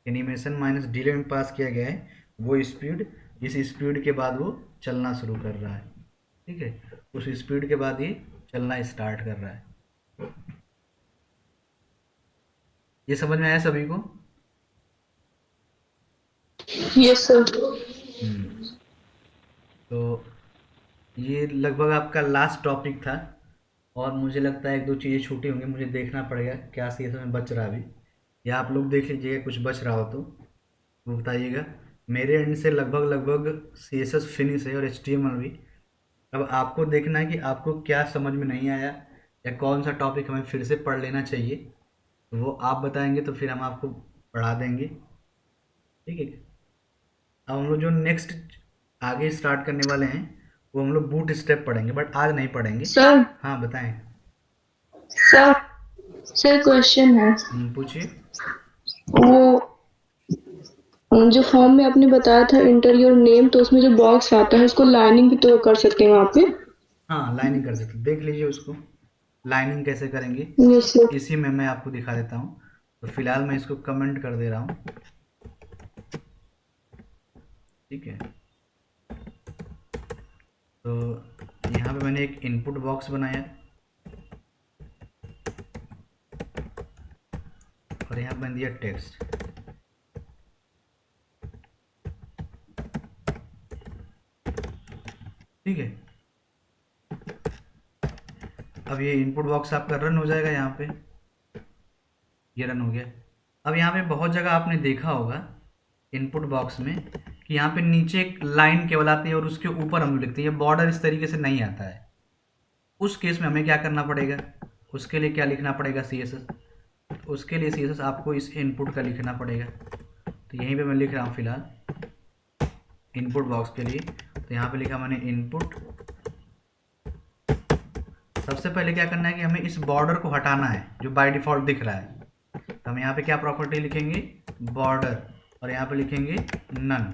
एनिमेशन माइनस डिले में पास किया गया है वो स्पीड, इस स्पीड के बाद वो चलना शुरू कर रहा है। ठीक है, उस स्पीड के बाद ये चलना स्टार्ट कर रहा है। ये समझ में आया सभी को? Yes sir. तो ये लगभग आपका लास्ट टॉपिक था, और मुझे लगता है 1-2 चीज़ें छूटी होंगी, मुझे देखना पड़ेगा क्या सी एस में बच रहा है अभी, या आप लोग देख लीजिएगा कुछ बच रहा हो तो वो बताइएगा। मेरे एंड से लगभग सी एस एस फिनिश है और एच टी एम एल भी। अब आपको देखना है कि आपको क्या समझ में नहीं आया या कौन सा टॉपिक हमें फिर से पढ़ लेना चाहिए, तो वो आप बताएंगे तो फिर हम आपको पढ़ा देंगे। ठीक है, अब हम लोग जो नेक्स्ट आगे स्टार्ट करने वाले हैं वो हम लोग बूट स्टेप पढ़ेंगे, बट आज नहीं पढ़ेंगे। सर हाँ बताएं। सर सर क्वेश्चन है। पूछिए। वो जो फॉर्म में आपने बताया था इंटर योर नेम, तो उसमें जो बॉक्स आता है उसको लाइनिंग भी तो कर सकते हैं वहाँ पे? हाँ लाइनिंग कर सकते, देख लीजिए उसको लाइनिंग कैसे करेंगे, यस सर। इसी में मैं आपको दिखा देता हूँ। तो फिलहाल मैं इसको कमेंट कर दे रहा हूँ। ठीक है, तो यहाँ पे मैंने एक इनपुट बॉक्स बनाया और यहाँ पे मैंने दिया टेक्स्ट। ठीक है, अब ये इनपुट बॉक्स आपका रन हो जाएगा, यहाँ पे ये रन हो गया। अब यहाँ पे बहुत जगह आपने देखा होगा इनपुट बॉक्स में कि यहाँ पे नीचे एक लाइन केवल आती है और उसके ऊपर हम लिखते हैं, ये बॉर्डर इस तरीके से नहीं आता है। उस केस में हमें क्या करना पड़ेगा, उसके लिए क्या लिखना पड़ेगा सी एस एस, उसके लिए सी एस एस आपको इस इनपुट का लिखना पड़ेगा। तो यहीं पे मैं लिख रहा हूँ फिलहाल इनपुट बॉक्स के लिए, तो यहाँ पे लिखा मैंने इनपुट। सबसे पहले क्या करना है कि हमें इस बॉर्डर को हटाना है जो बाय डिफ़ॉल्ट दिख रहा है। तो हम यहाँ पे क्या प्रॉपर्टी लिखेंगे, बॉर्डर, और यहाँ पे लिखेंगे नन।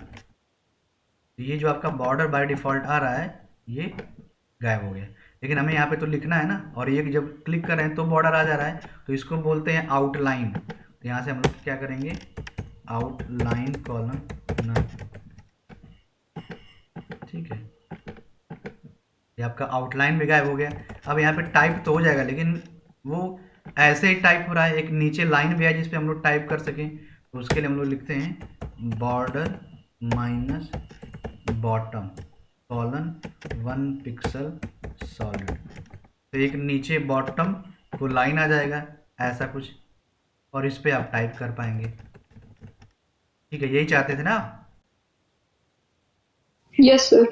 तो ये जो आपका बॉर्डर बाय डिफ़ॉल्ट आ रहा है ये गायब हो गया, लेकिन हमें यहाँ पे तो लिखना है ना, और ये जब क्लिक कर रहे हैं तो बॉर्डर आ जा रहा है, तो इसको बोलते हैं आउटलाइन। तो यहाँ से हम लोग क्या करेंगे, आउटलाइन कॉलम नन। ठीक है, ये आपका आउटलाइन भी गायब हो गया। अब यहाँ पे टाइप तो हो जाएगा, लेकिन वो ऐसे ही टाइप हो रहा है, एक नीचे लाइन भी है जिस पे हम लोग टाइप कर सकें, तो उसके लिए हम लोग लिखते हैं border minus bottom colon 1 pixel solid. तो एक नीचे बॉटम को लाइन आ जाएगा ऐसा कुछ, और इस पे आप टाइप कर पाएंगे। ठीक है, यही चाहते थे ना आप? Yes sir.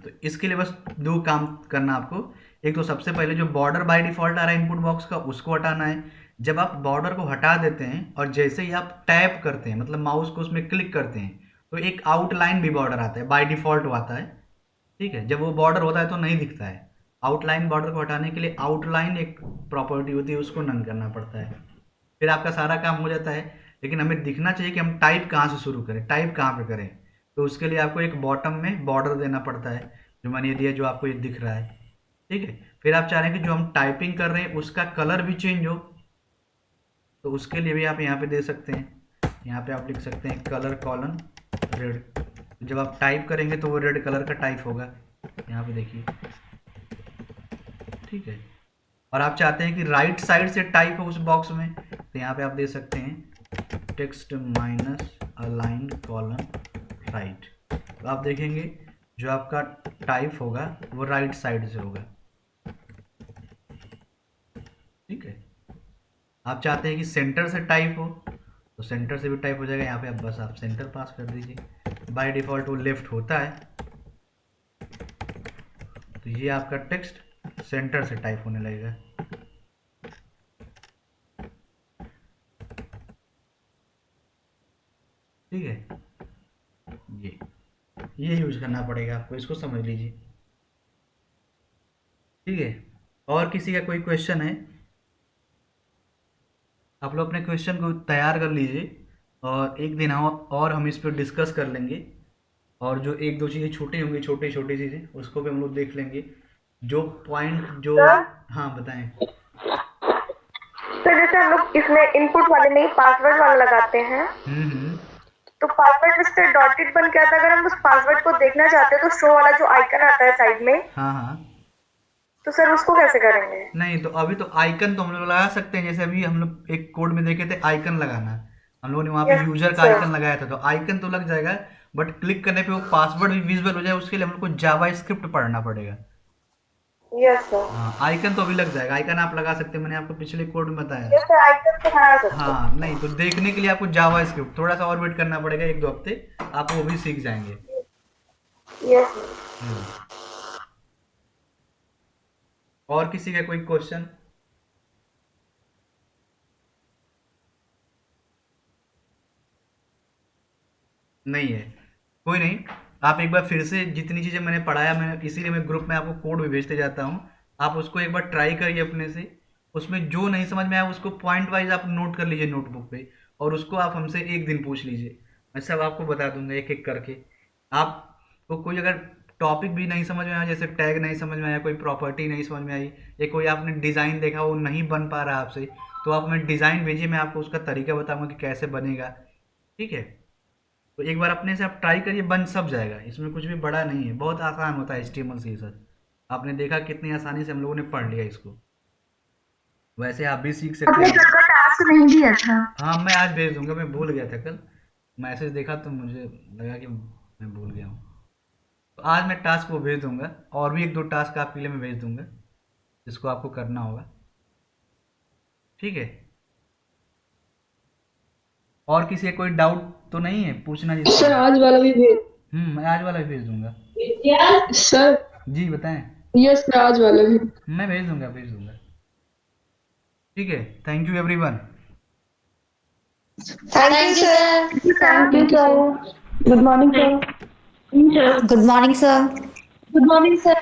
तो इसके लिए बस 2 काम करना आपको। एक तो सबसे पहले जो बॉर्डर बाय डिफ़ॉल्ट आ रहा है इनपुट बॉक्स का, उसको हटाना है। जब आप बॉर्डर को हटा देते हैं और जैसे ही आप टैप करते हैं, मतलब माउस को उसमें क्लिक करते हैं, तो एक आउटलाइन भी बॉर्डर आता है, बाय डिफ़ॉल्ट आता है। ठीक है, जब वो बॉर्डर होता है तो नहीं दिखता है। आउटलाइन बॉर्डर को हटाने के लिए आउटलाइन एक प्रॉपर्टी होती है, उसको नन करना पड़ता है, फिर आपका सारा काम हो जाता है। लेकिन हमें दिखना चाहिए कि हम टाइप कहाँ से शुरू करें, टाइप कहाँ पे करें। तो उसके लिए आपको एक बॉटम में बॉर्डर देना पड़ता है, जो मैंने ये दिया, जो आपको ये दिख रहा है। ठीक है, फिर आप चाह रहे हैं कि जो हम टाइपिंग कर रहे हैं उसका कलर भी चेंज हो, तो उसके लिए भी आप यहाँ पे दे सकते हैं। यहाँ पे आप लिख सकते हैं कलर कॉलन रेड। जब आप टाइप करेंगे तो वो रेड कलर का टाइप होगा, यहाँ पे देखिए। ठीक है, और आप चाहते हैं कि राइट साइड से टाइप हो उस बॉक्स में, तो यहाँ पे आप दे सकते हैं text minus align colon right. तो आप देखेंगे जो आपका टाइप होगा वो राइट साइड से होगा। ठीक है, आप चाहते हैं कि सेंटर से टाइप हो तो सेंटर से भी टाइप हो जाएगा। यहाँ पे आप बस आप सेंटर पास कर दीजिए। बाय डिफ़ॉल्ट वो लेफ्ट होता है, तो ये आपका टेक्स्ट सेंटर से टाइप होने लगेगा। ठीक है, ये यूज करना पड़ेगा आपको, इसको समझ लीजिए। ठीक है, और किसी का कोई क्वेश्चन है? आप लोग अपने क्वेश्चन को तैयार कर लीजिए और एक दिन और हम इस पर डिस्कस कर लेंगे। और जो एक दो चीज़ें छोटी होंगी, छोटी छोटी चीज़ें, उसको भी हम लोग देख लेंगे। जो पॉइंट जो हाँ बताएं। तो जैसे हम लोग इसमें इनपुट वाले में पासवर्ड वाला लगाते हैं, तो पासवर्ड में से डॉटेड बन के आता है। अगर हम उस पासवर्ड को देखना चाहते हैं तो शो वाला जो आइकन आता है साइड में, हाँ, तो सर उसको कैसे करेंगे? नहीं तो अभी तो आइकन तो हम लोग लगा सकते हैं। जैसे अभी हम लोग एक कोड में देखे थे आइकन लगाना, हम लोगों ने वहाँ पे यूजर का आइकन लगाया था, तो आइकन तो लग जाएगा, बट क्लिक करने पे वो पासवर्ड भी विजिबल हो जाए उसके लिए हम लोग को जावास्क्रिप्ट पढ़ना पड़ेगा। Yes sir. हाँ, आइकन तो अभी लग जाएगा, आइकन आप लगा सकते हैं, मैंने आपको पिछले कोड में बताया। यस सर, आइकन तो लगा सकते हैं। हाँ, नहीं तो देखने के लिए आपको जावास्क्रिप्ट थोड़ा सा और वेट करना पड़ेगा, 1-2 हफ्ते, आप वो भी सीख जाएंगे। Yes sir. और किसी का कोई क्वेश्चन? नहीं है, कोई नहीं। आप एक बार फिर से जितनी चीज़ें मैंने पढ़ाया, मैंने इसीलिए मैं ग्रुप में आपको कोड भी भेजते जाता हूँ, आप उसको एक बार ट्राई करिए अपने से। उसमें जो नहीं समझ में आया उसको पॉइंट वाइज आप नोट कर लीजिए नोटबुक पे, और उसको आप हमसे एक दिन पूछ लीजिए, मैं सब आपको बता दूंगा एक एक करके। आपको कोई अगर टॉपिक भी नहीं समझ में आया, जैसे टैग नहीं समझ में आया, कोई प्रॉपर्टी नहीं समझ में आई, या कोई आपने डिज़ाइन देखा वो नहीं बन पा रहा आपसे, तो आप हमें डिज़ाइन भेजिए, मैं आपको उसका तरीका बताऊंगा कि कैसे बनेगा। ठीक है, तो एक बार अपने से आप ट्राई करिए, बन सब जाएगा, इसमें कुछ भी बड़ा नहीं है, बहुत आसान होता है HTML CSS। आपने देखा कितनी आसानी से हम लोगों ने पढ़ लिया इसको, वैसे आप भी सीख सकते हैं। टास्क नहीं दिया था। हाँ, मैं आज भेज दूंगा, मैं भूल गया था कल, मैसेज देखा तो मुझे लगा कि मैं भूल गया हूँ, तो आज मैं टास्क वो भेज दूंगा, और भी 1-2 टास्क आपके लिए मैं भेज दूंगा जिसको आपको करना होगा। ठीक है, और किसी का कोई डाउट तो नहीं है पूछना जिसको? सर आज वाला भी भेज। मैं आज वाला भी भेज दूंगा। सर जी बताएं। यस सर, आज वाला भी। मैं भेज दूंगा। ठीक है, thank you everyone. Thank you sir. Thank you sir. Good morning sir. Good morning, sir. Good morning sir.